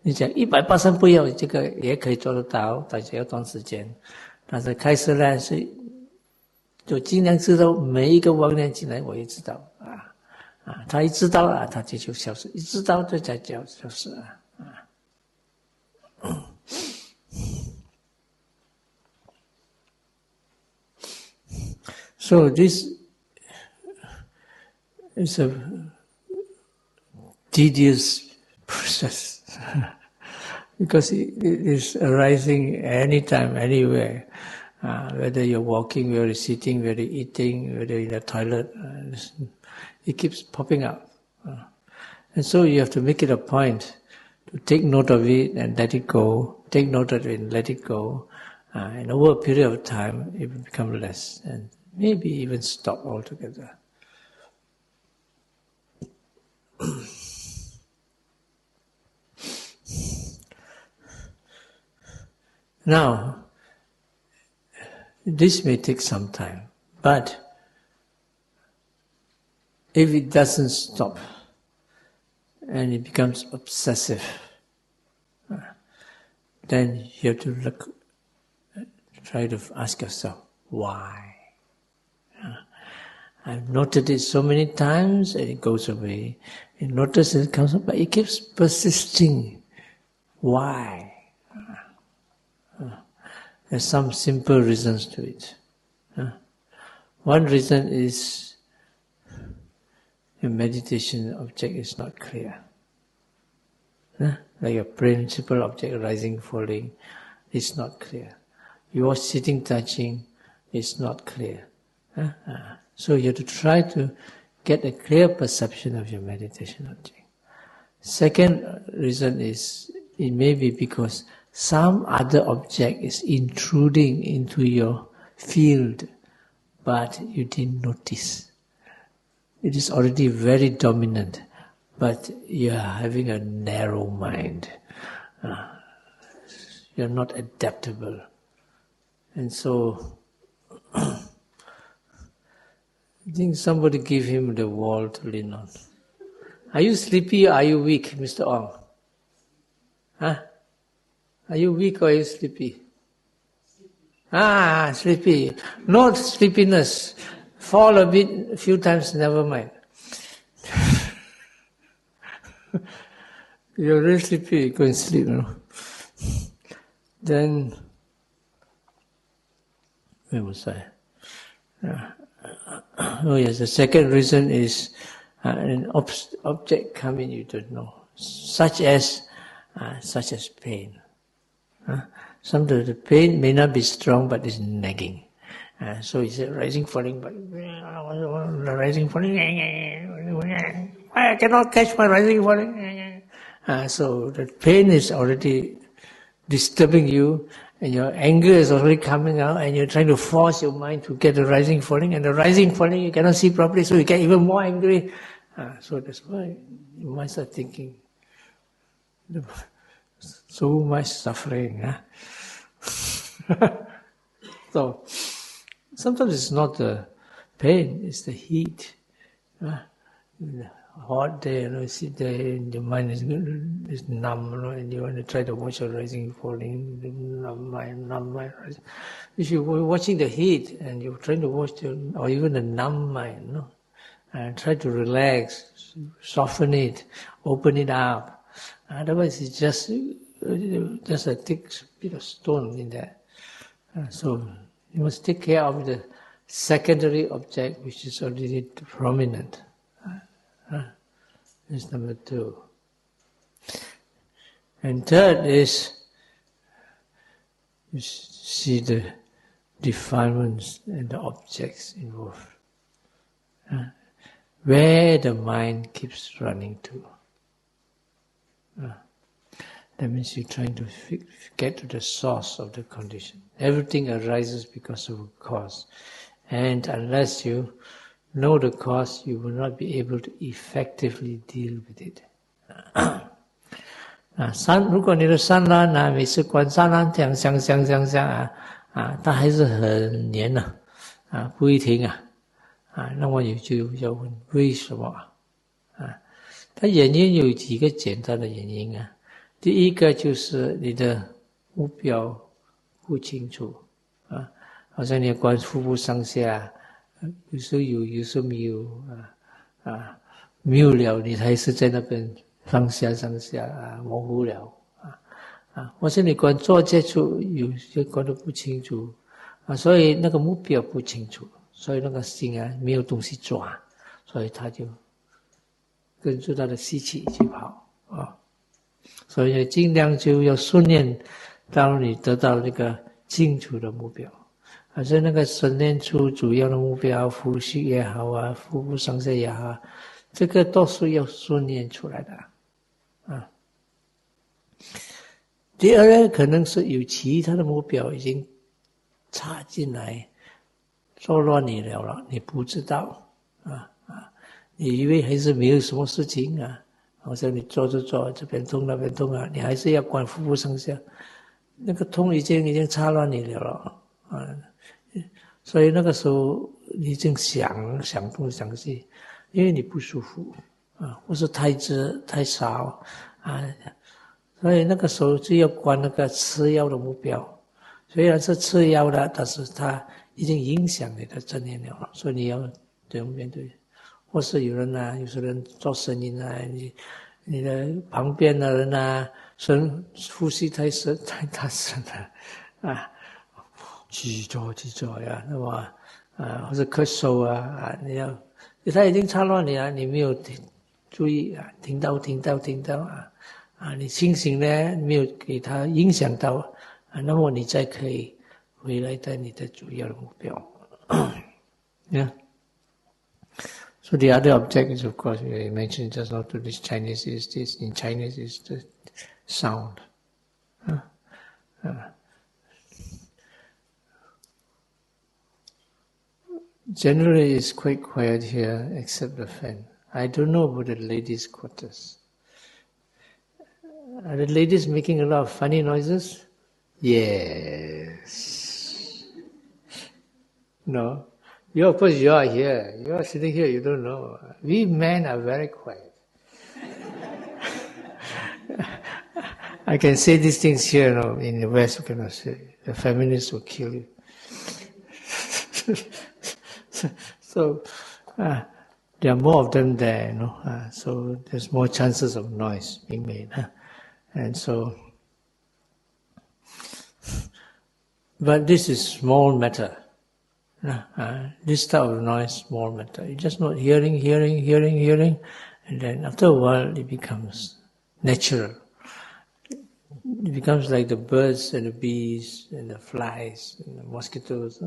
你讲100%不要这个也可以做得到，但是要段时间。但是开始呢是就尽量知道每一个妄念进来我也知道他一知道他就消失，一知道就才消失So this is a tedious process because it is arising anytime, anywhere. Whether you're walking, whether you're sitting, whether you're eating, whether you're in the toilet, it keeps popping up. And so you have to make it a point to take note of it and let it go, take note of it and let it go. And over a period of time, it will become less and maybe even stop altogether. Now, this may take some time, but if it doesn't stop and it becomes obsessive, then you have to try to ask yourself, why? I've noted it so many times and it goes away. You notice it comes up, but it keeps persisting. Why? There's some simple reasons to it. One reason is your meditation object is not clear. Like your principal object, rising, falling, is not clear. Your sitting, touching is not clear. So you have to try to get a clear perception of your meditation object. Second reason is, it may be because some other object is intruding into your field, but you didn't notice. It is already very dominant, but you are having a narrow mind. You are not adaptable. And so, I think somebody give him the wall to lean on. Are you sleepy or are you weak, Mr. Ong? Are you weak or are you sleepy? Sleepy. Not sleepiness. Fall a few times, never mind. You're really sleepy, go and sleep. Then, where was I? Oh yes, the second reason is an object coming you don't know, such as pain. Sometimes the pain may not be strong, but it's nagging. So it's rising, falling, but rising, falling. I cannot catch my rising, falling. So the pain is already disturbing you, and your anger is already coming out, and you're trying to force your mind to get the rising, falling, and the rising, falling you cannot see properly, so you get even more angry. So that's why you might start thinking, so much suffering. So sometimes it's not the pain, it's the heat. hot day, sit there, and your mind is numb, and you want to try to watch your rising, falling, numb mind, rising. If you're watching the heat and you're trying to watch or even the numb mind, and try to relax, soften it, open it up. Otherwise, it's just a thick bit of stone in there. So you must take care of the secondary object, which is already prominent. That's number 2. And third is you see the defilements and the objects involved. Where the mind keeps running to. That means you're trying to get to the source of the condition. Everything arises because of a cause. And unless you know the cause, you will not be able to effectively deal with it. 如果你的善男每次观善男想他还是很黏不会停那么你就要问为什么它原因有几个简单的原因第一个就是你的目标不清楚好像你观腹部上下有时候有有时候没有没有了你还是在那边上下模糊了或是你观坐接触有些观都不清楚所以那个目标不清楚所以那个心没有东西抓所以他就跟着他的习气去跑所以尽量就要训练到你得到那个清楚的目标所以那个训练出主要的目标呼吸也好腹部上下也好这个都是要训练出来的第二呢可能是有其他的目标已经插进来作乱你了你不知道你以为还是没有什么事情好像你坐这边痛那边痛你还是要管腹部上下那个痛已经插乱你了所以那个时候你已经想东想西因为你不舒服或是太直太少所以那个时候就要管那个吃药的目标虽然是吃药的但是它已经影响你的正念了所以你要这样面对或是有些人做声音你的旁边的人呼吸太大声了急着呀那么或者咳嗽他已经插乱你你没有注意听到你清醒呢没有给他影响到那么你才可以回来到你的主要的目标So the other object is, of course, you mentioned just now to this Chinese is this. In Chinese is the sound. Generally, it's quite quiet here, except the fan. I don't know about the ladies' quarters. Are the ladies making a lot of funny noises? Yes. No? Of course, you are here. You are sitting here, you don't know. We men are very quiet. I can say these things here, in the West, you cannot say. The feminists will kill you. So, there are more of them there, so there's more chances of noise being made. And so, but this is small matter. This type of noise, small matter. You just not hearing, and then after a while it becomes natural. It becomes like the birds and the bees and the flies and the mosquitoes.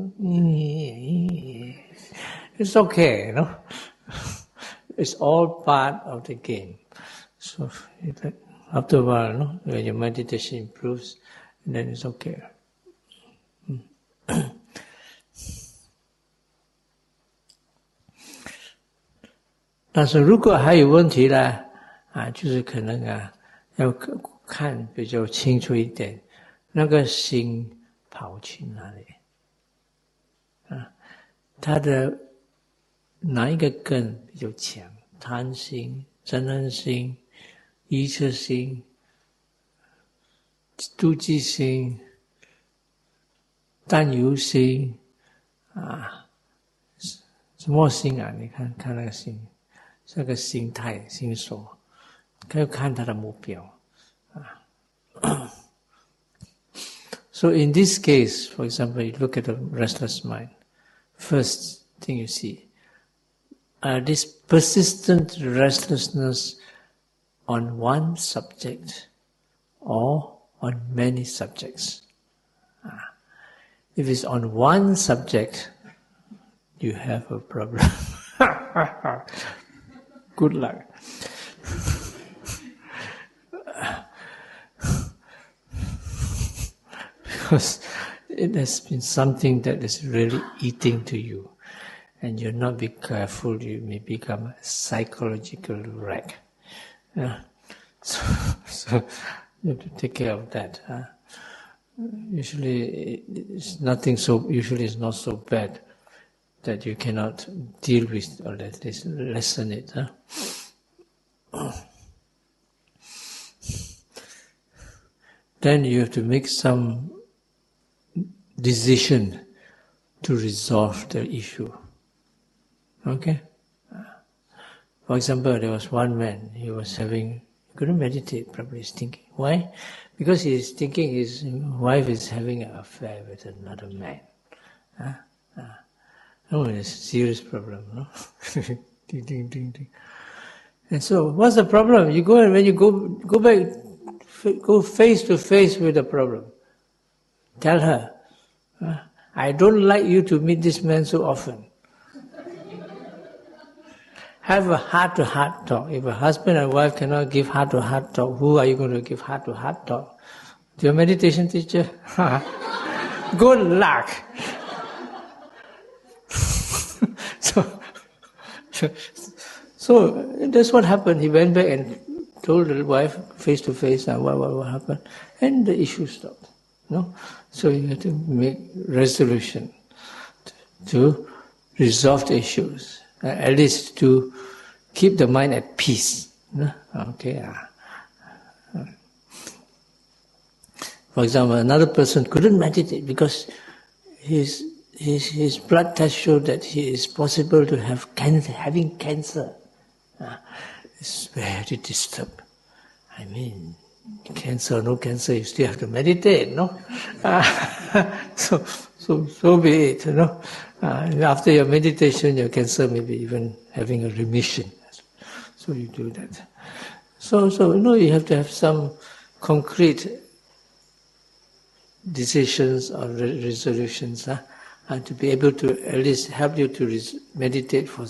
It's okay, It's all part of the game. So after a while, when your meditation improves, then it's okay. 但是如果还有问题呢就是可能要看比较清楚一点那个心跑去哪里它的哪一个根比较强贪心、嗔恨心、愚痴心、妒忌心、担忧心什么心啊？你看那个心，是个心态、心所，要看它的目标So in this case, for example, you look at the restless mind. First thing you see, this persistent restlessness on one subject or on many subjects. If it's on one subject, you have a problem. Good luck. Because it has been something that is really eating to you. And you're not be careful, you may become a psychological wreck. So you have to take care of that. Usually it's nothing so. Usually it's not so bad that you cannot deal with or at least lessen it. Then you have to make some decision to resolve the issue. Okay? For example, there was one man, he couldn't meditate properly, he's thinking. Why? Because he's thinking his wife is having an affair with another man. Oh, it's a serious problem, no? Ding, ding, ding, ding. And so, what's the problem? You go and when you go back, go face to face with the problem. Tell her, I don't like you to meet this man so often. Have a heart-to-heart talk. If a husband and wife cannot give heart-to-heart talk, who are you going to give heart-to-heart talk? To your meditation teacher? Good luck! So that's what happened. He went back and told the wife face to face what happened, and the issue stopped. No, so you have to make resolution to resolve the issues, at least to keep the mind at peace. No? Okay. For example, another person couldn't meditate because his blood test showed that he is possible to have having cancer. It's very disturbed. I mean, cancer or no cancer, you still have to meditate, no? So be it, you know. After your meditation, your cancer may be even having a remission. So you do that. So you have to have some concrete decisions or resolutions to be able to at least help you to meditate for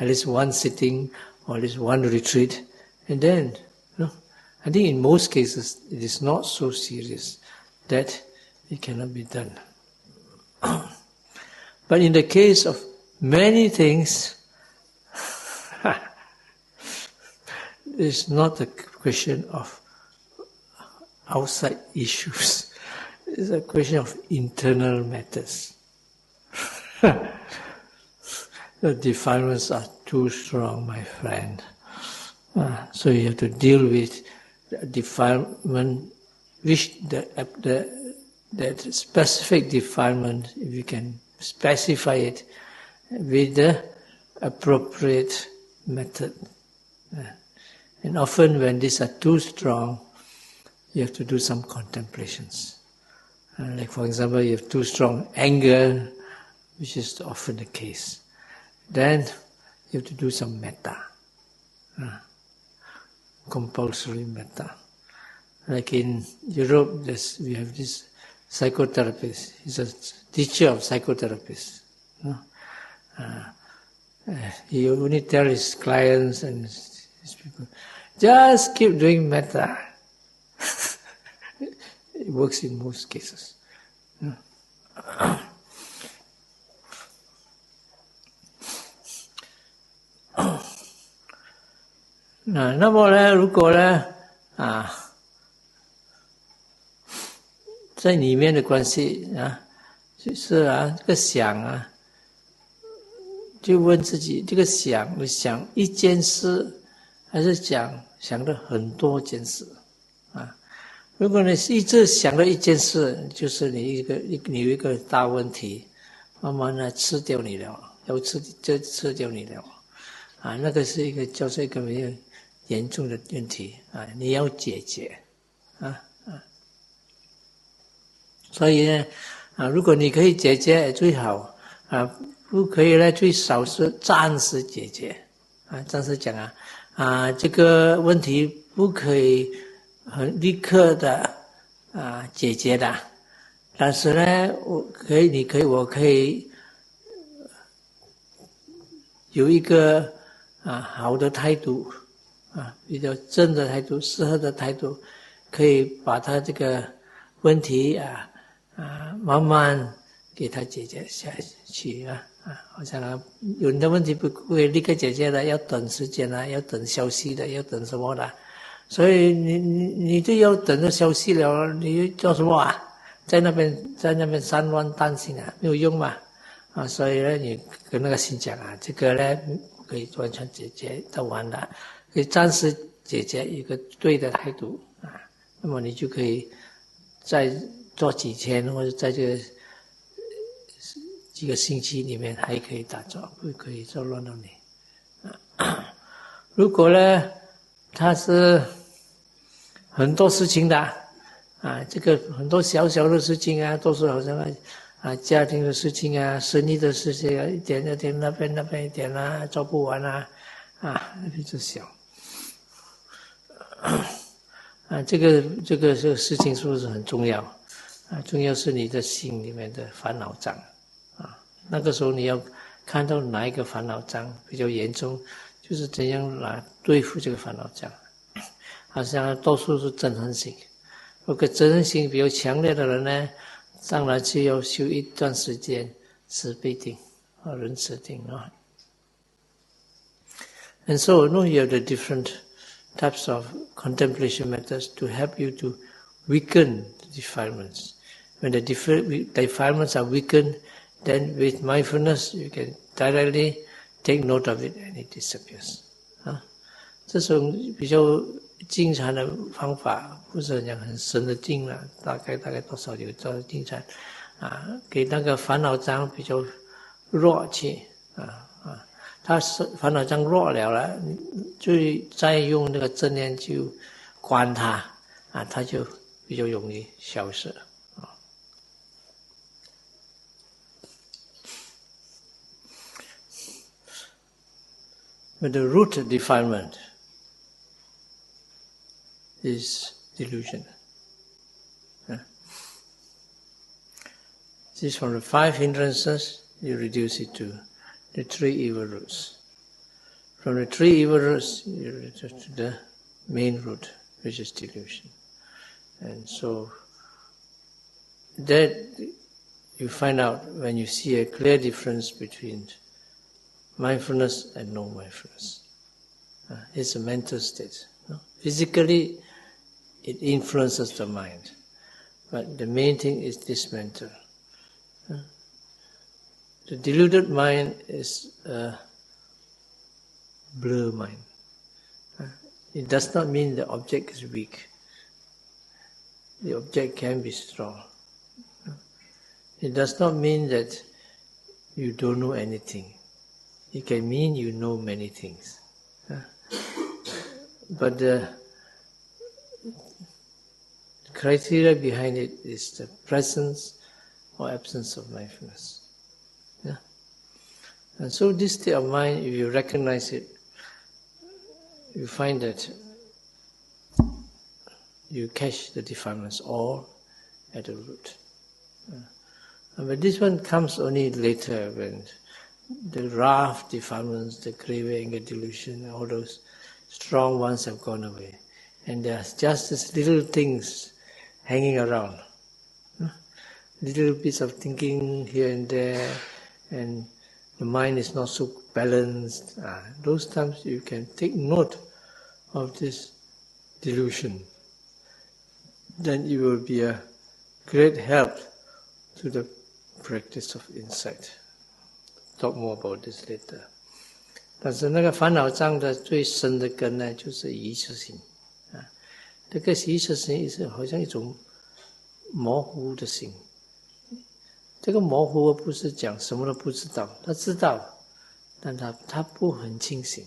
at least one sitting or at least one retreat. And then, I think in most cases it is not so serious that it cannot be done. But in the case of many things, it's not a question of outside issues. It's a question of internal matters. The defilements are too strong, my friend. So you have to deal with the defilement, which that specific defilement, if you can specify it with the appropriate method. And often when these are too strong, you have to do some contemplations. Like for example, you have too strong anger, which is often the case. Then you have to do some metta, compulsory metta. Like in Europe, we have this psychotherapist. He's a teacher of psychotherapists. He only tells his clients and his people, just keep doing metta. It works in most cases. Now, 那么呢，如果呢，在里面的关系就是这个想就问自己，这个想，你想一件事，还是想了很多件事啊？如果你一直想了一件事，就是你有一个大问题，慢慢的吃掉你了，吃掉你了啊！那个是叫做一个没有严重的问题啊，你要解决啊。所以呢，如果你可以解决最好啊，不可以呢，最少是暂时解决啊。暂时讲这个问题不可以很立刻的解决的，但是呢，我可以有一个好的态度比较正的态度，适合的态度，可以把它这个问题慢慢给它解决下去好像有的问题不会立刻解决的，要等时间要等消息的，要等什么的，所以你就要等着消息了，你做什么在那边散乱担心没有用嘛所以呢，你跟那个心讲这个呢不可以完全解决到完的，可以暂时解决一个对的态度那么你就可以再做几天，或者在这个几个星期里面还可以打坐，不可以做乱到你如果呢，它是很多事情的这个很多小小的事情都是好像家庭的事情生意的事情一点那边一点做不完那边就小这个事情是不是很重要重要是你的心里面的烦恼障那个时候你要看到哪一个烦恼障比较严重，就是怎样来对付这个烦恼障好像多数是憎恨心，如果憎恨心比较强烈的人呢，当然就要修一段时间慈悲定仁慈定And so you have the different types of contemplation methods to help you to weaken the defilements. When the defilements are weakened, then with mindfulness you can directly take note of it and it disappears. 这种比较经常的方法，不是讲很深的定了，大概多少有做定禅给那个烦恼障比较弱去他烦恼障弱了就再用那个正念去观它它就比较容易消失But the root defilement is delusion. This from the 5 hindrances, you reduce it to the 3 evil roots. From the 3 evil roots, you reduce to the main root, which is delusion. And so that you find out when you see a clear difference between mindfulness and no mindfulness. It's a mental state. Physically, it influences the mind. But the main thing is this mental. The deluded mind is a blur mind. It does not mean the object is weak. The object can be strong. It does not mean that you don't know anything. It can mean you know many things. But the criteria behind it is the presence or absence of mindfulness. And so this state of mind, if you recognize it, you find that you catch the defilements all at the root. But this one comes only later when the rough defilements, the craving, the delusion, all those strong ones have gone away. And there's just these little things hanging around. Little bits of thinking here and there, and the mind is not so balanced. Those times you can take note of this delusion. Then it will be a great help to the practice of insight. talk more about this later. 但是那个烦恼障的最深的根呢，就是一次性啊。这个一次性是好像一种模糊的心。这个模糊不是讲什么都不知道，他知道，但他不很清醒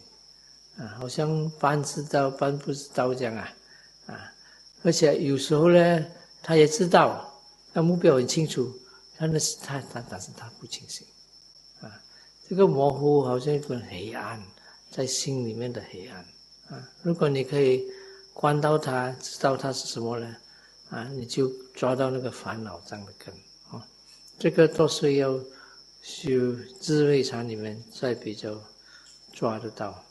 啊，好像半知道半不知道这样啊。而且有时候呢，他也知道，他目标很清楚，但是他不清醒啊。这个模糊好像一个黑暗，在心里面的黑暗啊。如果你可以观到它，知道它是什么呢？啊，你就抓到那个烦恼障的根啊。这个都是要修智慧禅里面才比较抓得到。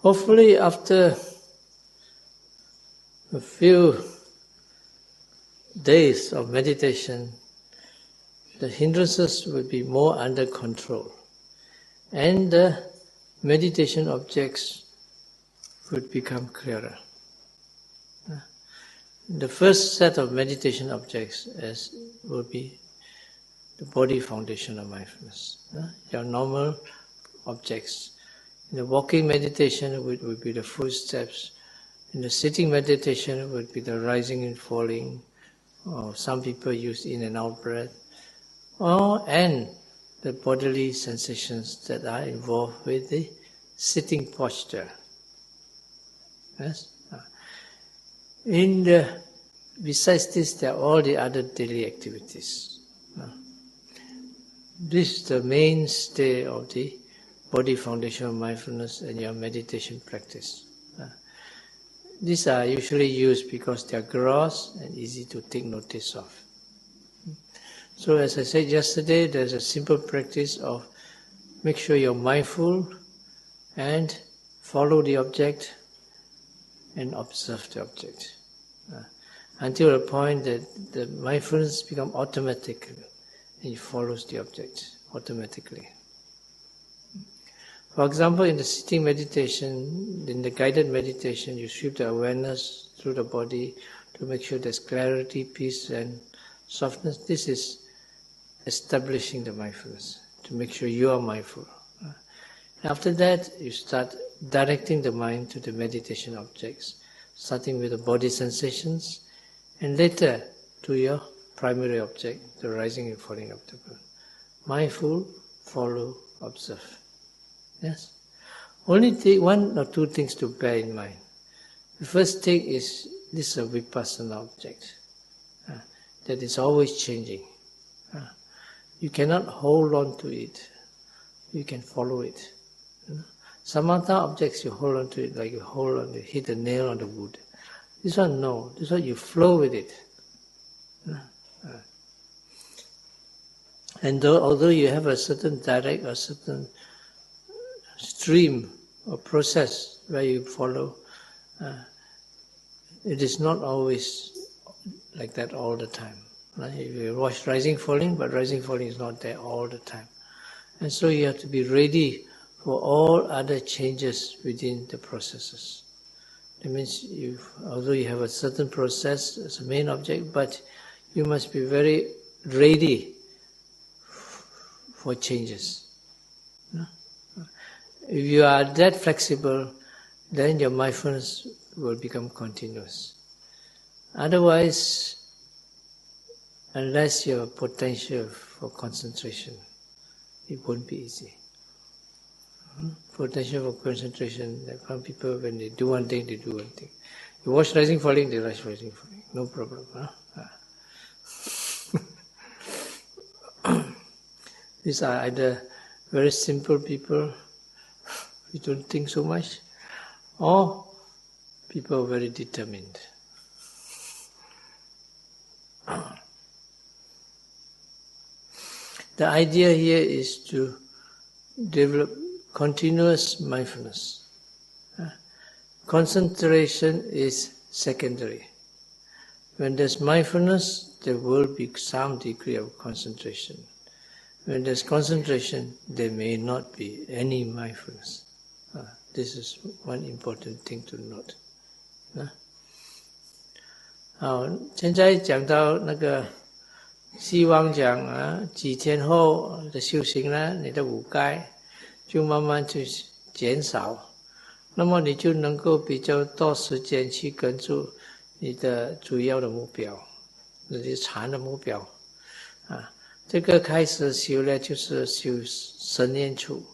Hopefully, after a few days of meditation, the hindrances will be more under control, and the meditation objects would become clearer. The first set of meditation objects will be the body foundation of mindfulness, your normal objects. In the walking meditation, it would be the footsteps. In the sitting meditation, it would be the rising and falling. Or some people use in and out breath. And the bodily sensations that are involved with the sitting posture. Yes? Besides this, there are all the other daily activities. This is the mainstay of the body foundation of mindfulness and your meditation practice. These are usually used because they are gross and easy to take notice of. So as I said yesterday, there's a simple practice of make sure you're mindful and follow the object and observe the object. Until the point that the mindfulness becomes automatic and it follows the object automatically. For example, in the sitting meditation, in the guided meditation, you sweep the awareness through the body to make sure there's clarity, peace and softness. This is establishing the mindfulness, to make sure you are mindful. After that, you start directing the mind to the meditation objects, starting with the body sensations, and later to your primary object, the rising and falling of the breath. Mindful, follow, observe. Yes? Only take one or two things to bear in mind. The first thing is, this is a Vipassana object that is always changing. You cannot hold on to it. You can follow it. Samatha objects, you hold on to it like you hit a nail on the wood. This one, no. This one, you flow with it. And although you have a certain direct or certain stream or process where you follow, it is not always like that all the time. Right? You watch rising, falling, but rising, falling is not there all the time. And so you have to be ready for all other changes within the processes. That means although you have a certain process as a main object, but you must be very ready for changes. If you are that flexible, then your mindfulness will become continuous. Otherwise, unless you have potential for concentration, it won't be easy. Potential for concentration, like some people, when they do one thing, they do one thing. You watch rising, falling, they watch rising, falling. No problem. These are either very simple people, who don't think so much, or people very determined. The idea here is to develop continuous mindfulness. Concentration is secondary. When there's mindfulness, there will be some degree of concentration. When there's concentration, there may not be any mindfulness. This is one important thing to note. 好，现在讲到那个，希望讲几天后的修行呢，你的五盖就慢慢去减少，那么你就能够比较多时间去跟住你的主要的目标，你的禅的目标这个开始修呢，就是修身念处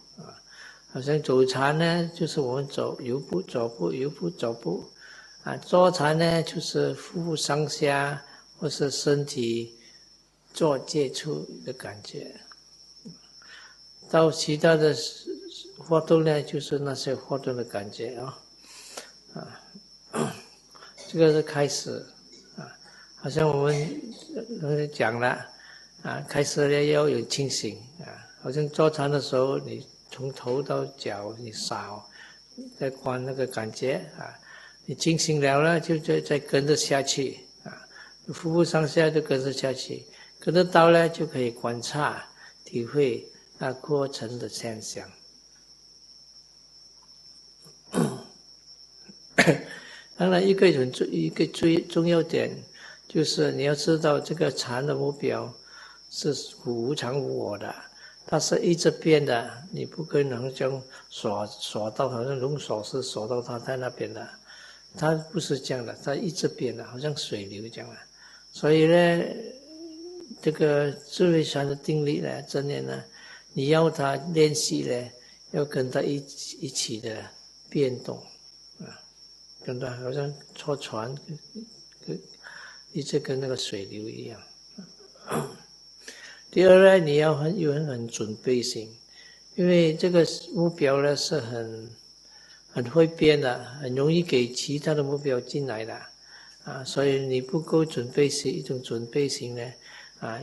好像走禅呢，就是我们走游步走步游步走步坐禅呢，就是腹上下或是身体做接触的感觉。到其他的活动呢，就是那些活动的感觉这个是开始好像我们讲了开始呢要有清醒好像坐禅的时候，你从头到脚你扫在观那个感觉你清醒了呢，就再跟着下去腹部上下就跟着下去，跟着到呢就可以观察体会过程的现象当然一个最重要点就是你要知道这个禅的目标是无常无我的，它是一直变的，你不可能将锁到好像用锁匙锁到它在那边的，它不是这样的，它一直变的，好像水流这样的。所以呢，这个智慧禅的定力呢，真的呢，你要它练习呢，要跟它一起的变动跟它好像坐船一直跟那个水流一样第二呢，你要有很准备性，因为这个目标呢是很会变的，很容易给其他的目标进来的所以你不够准备是一种准备性呢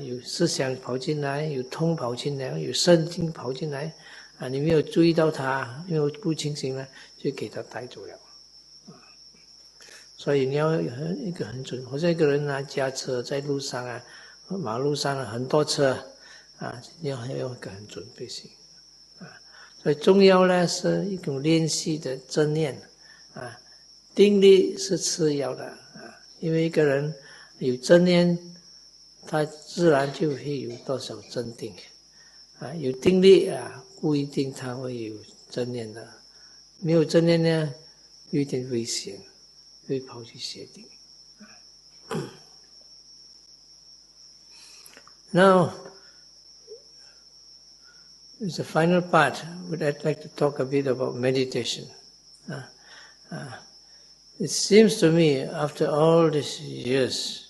有思想跑进来，有痛跑进来，有神经跑进来你没有注意到它，没有不清醒呢，就给它带走了所以你要一个很准，好像一个人驾车在路上马路上很多车你要有一个很准备性所以重要呢是一种练习的正念定力是次要的因为一个人有正念，他自然就会有多少正定有定力不一定他会有正念的，没有正念呢有点危险，会跑去邪定Now, as the final part, I'd like to talk a bit about meditation. It seems to me, after all these years,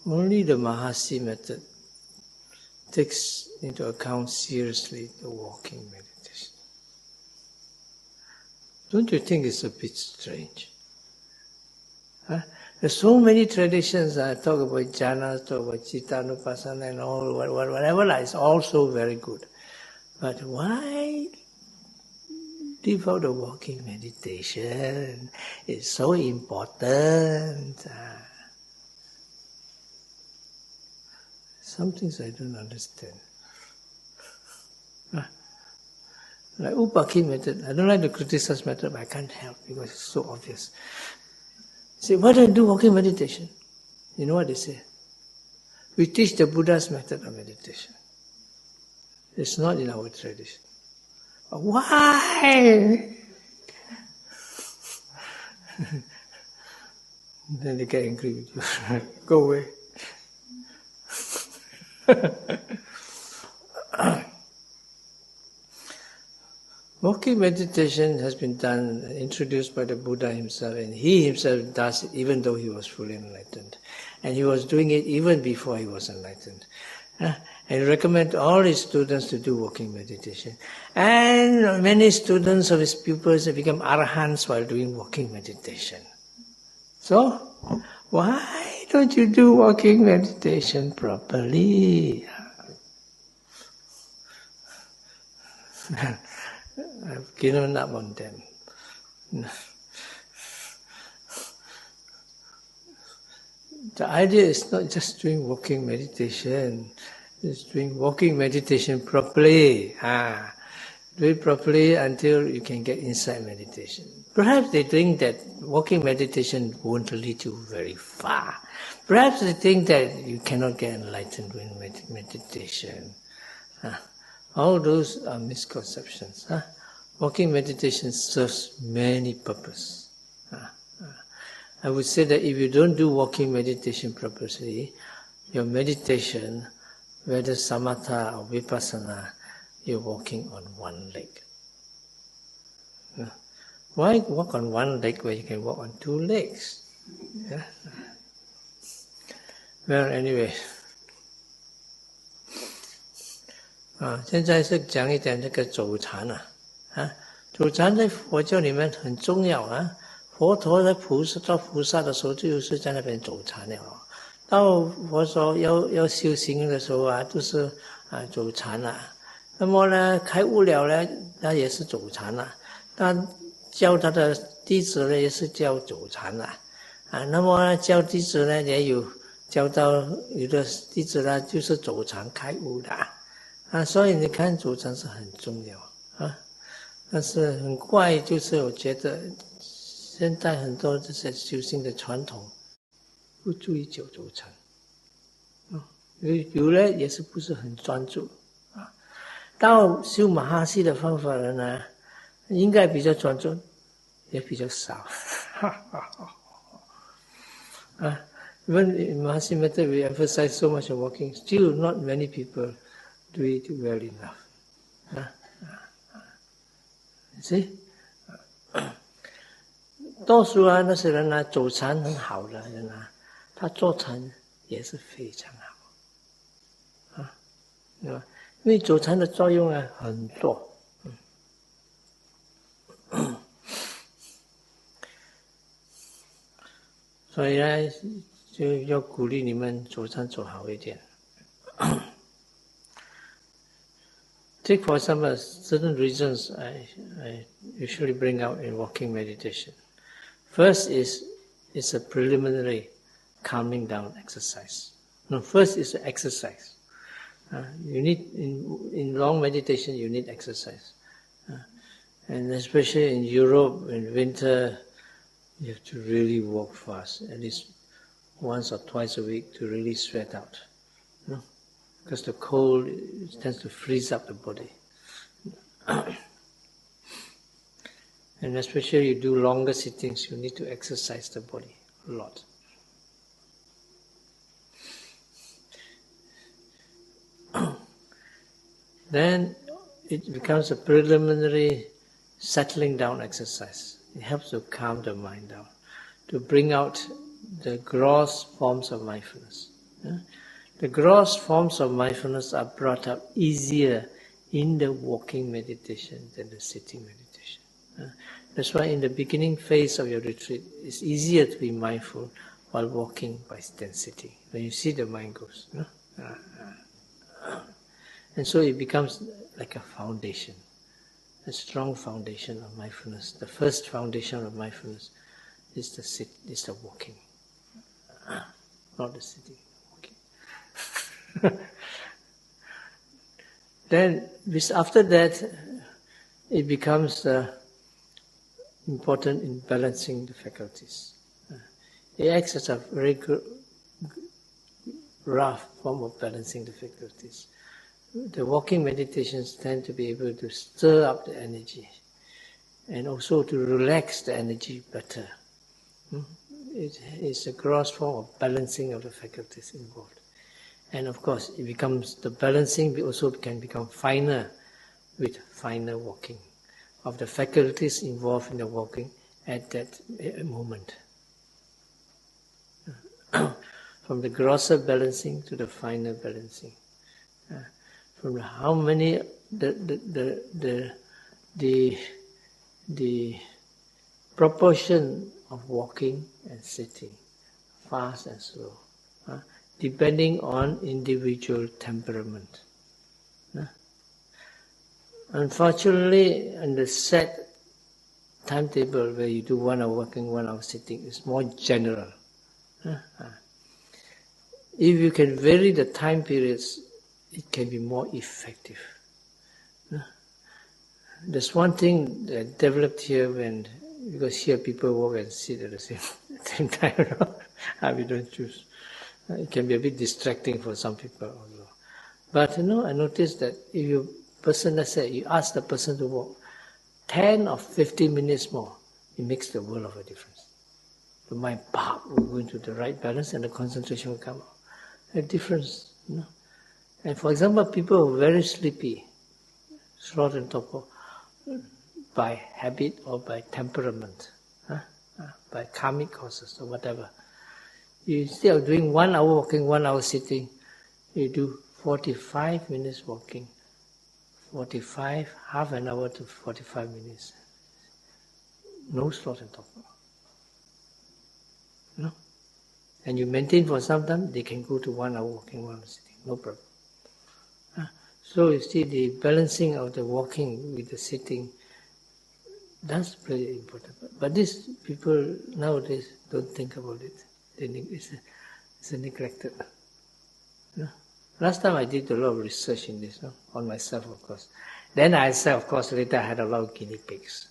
only the Mahasi method takes into account seriously the walking meditation. Don't you think it's a bit strange? There's so many traditions talk about jhana, talk about citta, vipassana and all, whatever, it's also very good. But why leave out the walking meditation? It's so important. Some things I don't understand. Like Upaki method, I don't like to criticize method, but I can't help because it's so obvious. Say, why don't you do walking meditation? You know what they say? We teach the Buddha's method of meditation. It's not in our tradition. But why? Then they get angry with you. Go away. Walking meditation has been introduced by the Buddha himself, and he himself does it even though he was fully enlightened. And he was doing it even before he was enlightened. And he recommended all his students to do walking meditation. And many students of his pupils have become arahants while doing walking meditation. So, why don't you do walking meditation properly? I've given up on them. The idea is not just doing walking meditation, it's doing walking meditation properly. Do it properly until you can get insight meditation. Perhaps they think that walking meditation won't lead you very far. Perhaps they think that you cannot get enlightened with meditation. All those are misconceptions. Walking meditation serves many purposes. I would say that if you don't do walking meditation properly, your meditation, whether samatha or vipassana, you're walking on one leg. Why walk on one leg where you can walk on two legs? Yeah? Well, anyway, 现在是讲一点这个走禅走禅在佛教里面很重要佛陀在到菩萨的时候就是在那边走禅了到佛说要修行的时候都是走禅那么呢开悟了呢他也是走禅他教他的弟子呢也是教走禅那么呢教弟子呢也有教到有的弟子呢就是走禅开悟的所以你看走禅是很重要但是很怪就是我觉得现在很多这些修行的传统不注意走禅有的也是不是很专注到修马哈系的方法人呢应该比较专注也比较少Even in Mahasi method we emphasize so much on walking, still not many people do it well enough. See? 多数那些人走禅很好的人他坐禅也是非常好因为走禅的作用很多所以呢就要鼓励你们走禅走好一点Take for example certain reasons I usually bring out in walking meditation. First is it's a preliminary calming down exercise. No, first is exercise. You need in long meditation you need exercise, and especially in Europe in winter you have to really walk fast at least once or twice a week to really sweat out. Because the cold tends to freeze up the body. And especially you do longer sittings, you need to exercise the body a lot. Then it becomes a preliminary settling down exercise. It helps to calm the mind down, to bring out the gross forms of mindfulness. The gross forms of mindfulness are brought up easier in the walking meditation than the sitting meditation. That's why in the beginning phase of your retreat, it's easier to be mindful while walking than sitting. When you see the mind goes. And so it becomes like a foundation, a strong foundation of mindfulness. The first foundation of mindfulness is the walking, not the sitting. Then after that it becomes important in balancing the faculties. It acts as a very good, rough form of balancing the faculties. The walking meditations tend to be able to stir up the energy and also to relax the energy better. It is a gross form of balancing of the faculties involved. And of course, the balancing also can become finer with finer walking of the faculties involved in the walking at that moment. From the grosser balancing to the finer balancing. From how many the proportion of walking and sitting, fast and slow. Depending on individual temperament. Unfortunately, in the set timetable where you do 1 hour walking, 1 hour sitting, it's more general. If you can vary the time periods, it can be more effective. there's one thing that developed here because here people walk and sit at the same time. We don't choose. It can be a bit distracting for some people also. But I noticed that if let's say you ask the person to walk 10 or 15 minutes more, it makes the world of a difference. The mind will go into the right balance and the concentration will come out. A difference, And for example, people who are very sleepy, slot and torpor, by habit or by temperament, by karmic causes or whatever. Instead of doing 1 hour walking, 1 hour sitting, you do 45 minutes walking, 45, half an hour to 45 minutes. No slot and torpor. No? And you maintain for some time, they can go to 1 hour walking, 1 hour sitting, no problem. So you see the balancing of the walking with the sitting, that's very important. But these people nowadays don't think about it. It's neglected. Last time I did a lot of research in this, on myself, of course. Then I said, of course, later I had a lot of guinea pigs.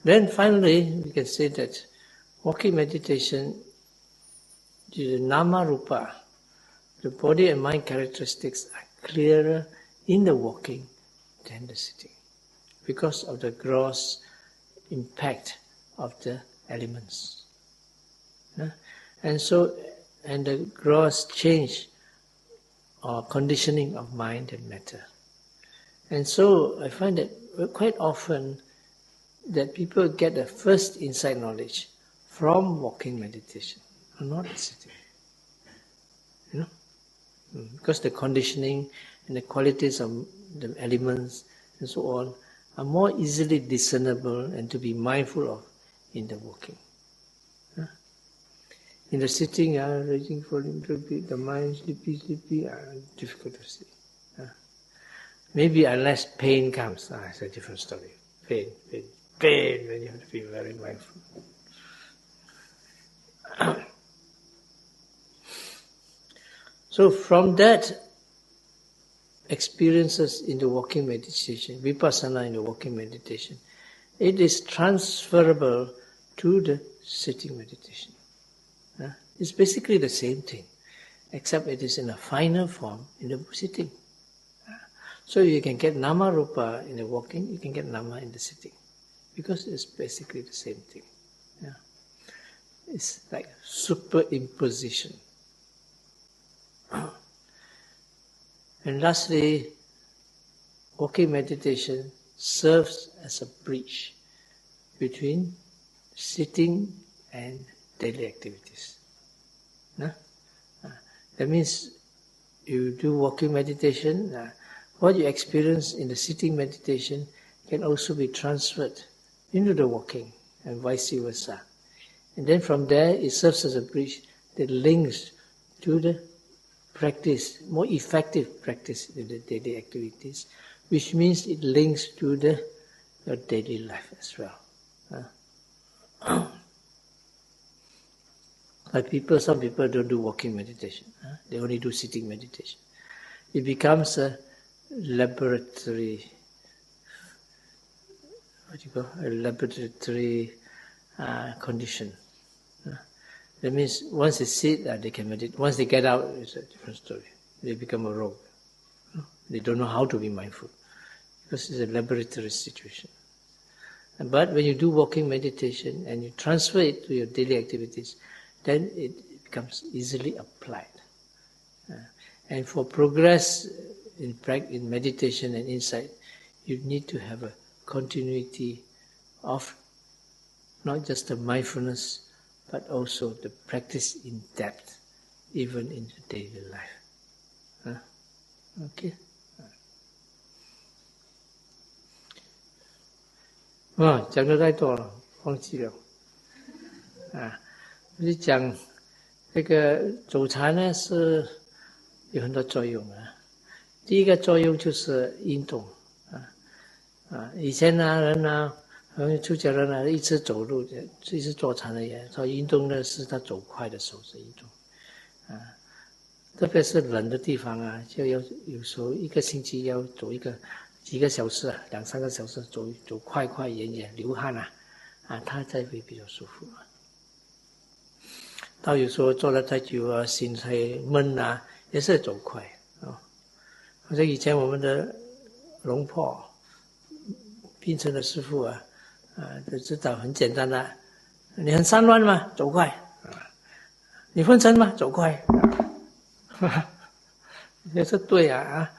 Then finally, we can say that walking meditation, the nama rupa, the body and mind characteristics are clearer in the walking than the sitting, because of the gross impact of the elements. And the gross change or conditioning of mind and matter. And so I find that quite often that people get the first insight knowledge from walking meditation, not sitting. Because the conditioning and the qualities of the elements and so on are more easily discernible and to be mindful of in the walking. In the sitting, raging, falling, the mind sleepy, difficult to see. Maybe unless pain comes, it's a different story. Pain, when you have to be very mindful. So from that experiences in the walking meditation, Vipassana in the walking meditation, it is transferable to the sitting meditation. It's basically the same thing, except it is in a finer form in the sitting. So you can get nama rupa in the walking, you can get nama in the sitting, because it's basically the same thing. It's like superimposition. And lastly, walking meditation serves as a bridge between sitting and daily activities. That means you do walking meditation, what you experience in the sitting meditation can also be transferred into the walking and vice versa. And then from there it serves as a bridge that links to the practice, more effective practice in the daily activities, which means it links to your daily life as well. Like some people don't do walking meditation. They only do sitting meditation. It becomes a laboratory, condition. That means once they sit, they can meditate. Once they get out, it's a different story. They become a rogue. They don't know how to be mindful, because it's a laboratory situation. But when you do walking meditation and you transfer it to your daily activities, then it becomes easily applied. And for progress in meditation and insight, you need to have a continuity of not just the mindfulness, but also the practice in depth, even in the daily life. Okay? 讲得太多了，忘记了。就讲这个走禅呢是有很多作用啊。第一个作用就是运动以前人出家人一直走路，一直坐禅的人，所以运动呢是他走快的时候是运动特别是冷的地方啊，就要有时候1个星期要走几个小时啊，2、3个小时走快远远，流汗啊，它才会比较舒服啊。到有时候坐得太久啊，心太闷啊，也是走快啊。好像以前我们的龙婆槟城的师父啊，就知道很简单的，你很散乱吗？走快啊！你昏沉吗？走快啊！也是对啊，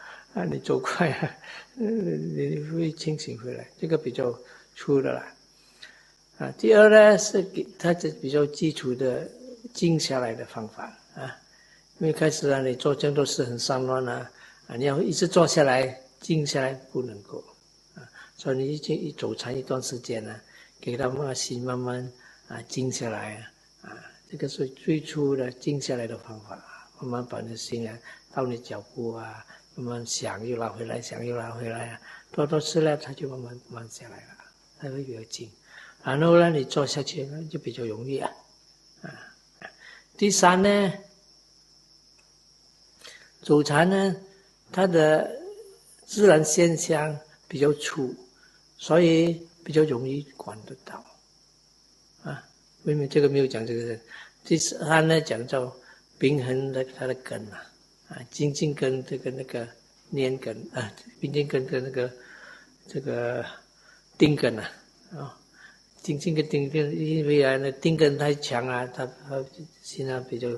你走快啊，你会清醒回来，这个比较粗的啦。第二呢，是给它这比较基础的静下来的方法啊。因为开始啊，你做这样多事很散乱啊，你要一直坐下来静下来不能够啊，所以你一走长一段时间呢，给他们心慢慢静下来啊，这个是最初的静下来的方法，慢慢把你的心到你脚步啊，慢慢想又拉回来，想又拉回来啊，多次呢，它就慢慢下来了，它会比较静。然后呢，你坐下去呢就比较容易啊。第三呢，走禅呢，它的自然现象比较粗，所以比较容易管得到啊。为什么这个没有讲这个？第三呢，讲到平衡的它的根精进根这个那个粘根平静根的这个定根精进跟定根，因为那定根太强啊，它现在比较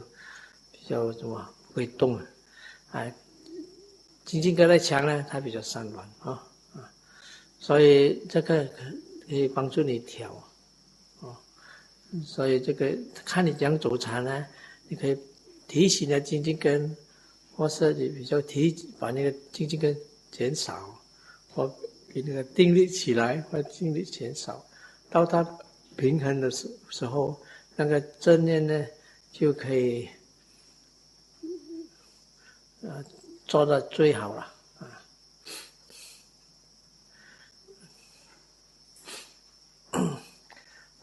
什么不会动精进根太强呢，它比较散乱所以这个可以帮助你调所以这个看你怎样走禅呢，你可以提醒的精进根，或是你比较把那个精进根减少，或给那个定力起来，或定力减少。到它平衡的时候，那个正念呢就可以做得最好了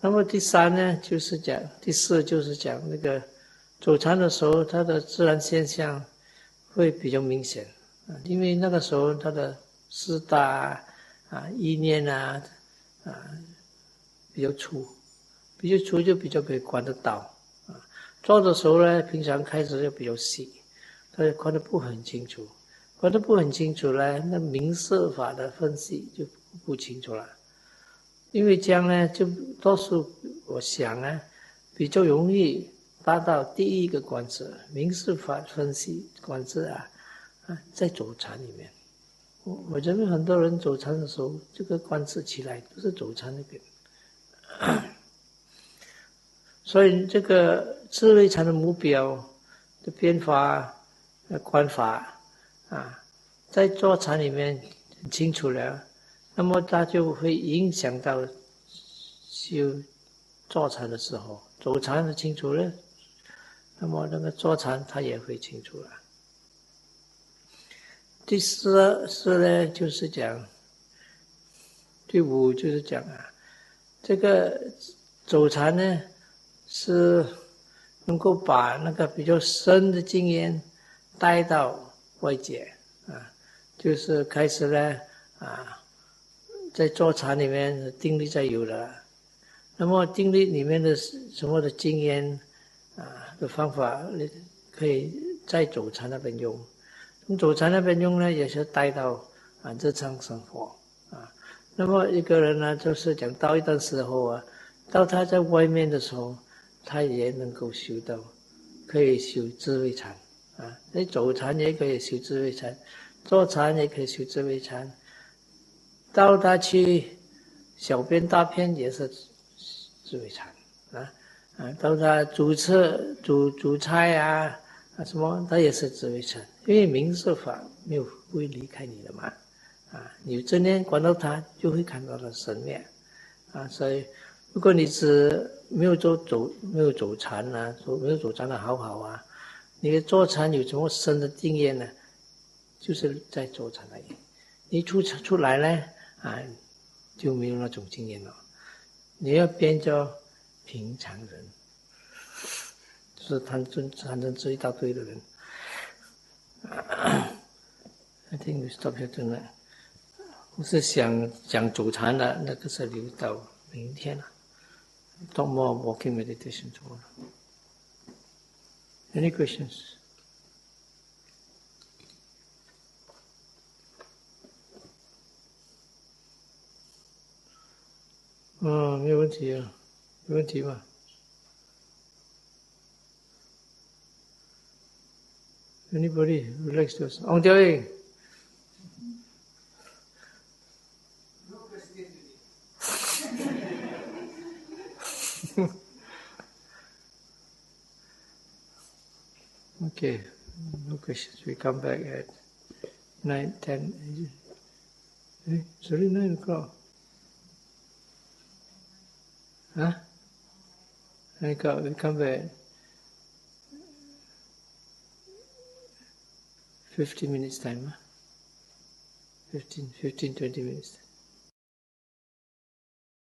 那么第三呢，就是讲第四就是讲那个走禅的时候，它的自然现象会比较明显因为那个时候它的四大意念比较粗就比较可以观得到做的时候呢，平常开始就比较细，它就观得不很清楚，观得不很清楚呢，那明色法的分析就不清楚了。因为这样呢，就多数我想比较容易达到第一个观智，明色法分析观智在走禅里面。我认为很多人走禅的时候，这个观智起来都是走禅那边。所以这个智慧禅的目标的变化观法在坐禅里面很清楚了，那么它就会影响到修坐禅的时候，走禅的清楚了，那么那个坐禅它也会清楚了。第四呢，就是讲，第五就是讲这个走禅呢是能够把那个比较深的经验带到外界就是开始呢在坐禅里面定力在有了，那么定力里面的什么的经验的方法可以在走禅那边用，从走禅那边用呢也是带到日常生活那么一个人呢，就是讲到一段时候到他在外面的时候，他也能够修到，可以修智慧禅你走禅也可以修智慧禅，坐禅也可以修智慧禅，到他去小便大便也是智慧禅到他煮菜什么，他也是智慧禅，因为明色法不会离开你的嘛你正念观到他，就会看到他生灭所以如果你只没有走禅没有走禅的好你的坐禅有什么深的经验呢？就是在坐禅而已。你出来呢就没有那种经验了。你要变作平常人，就是贪嗔痴一大堆的人 I think we stop here tonight. 我是想讲早餐的，那个是留到明天了。Talk more walking meditation tomorrow. Any questions? Oh, 没有问题啊，没问题吧 ？Anybody would like to ask? 王雕英。Okay, no questions. We come back at 9, 10. Sorry, 9 o'clock. Huh? 9 o'clock. We come back 50 minutes time. Huh? 15, 20 minutes.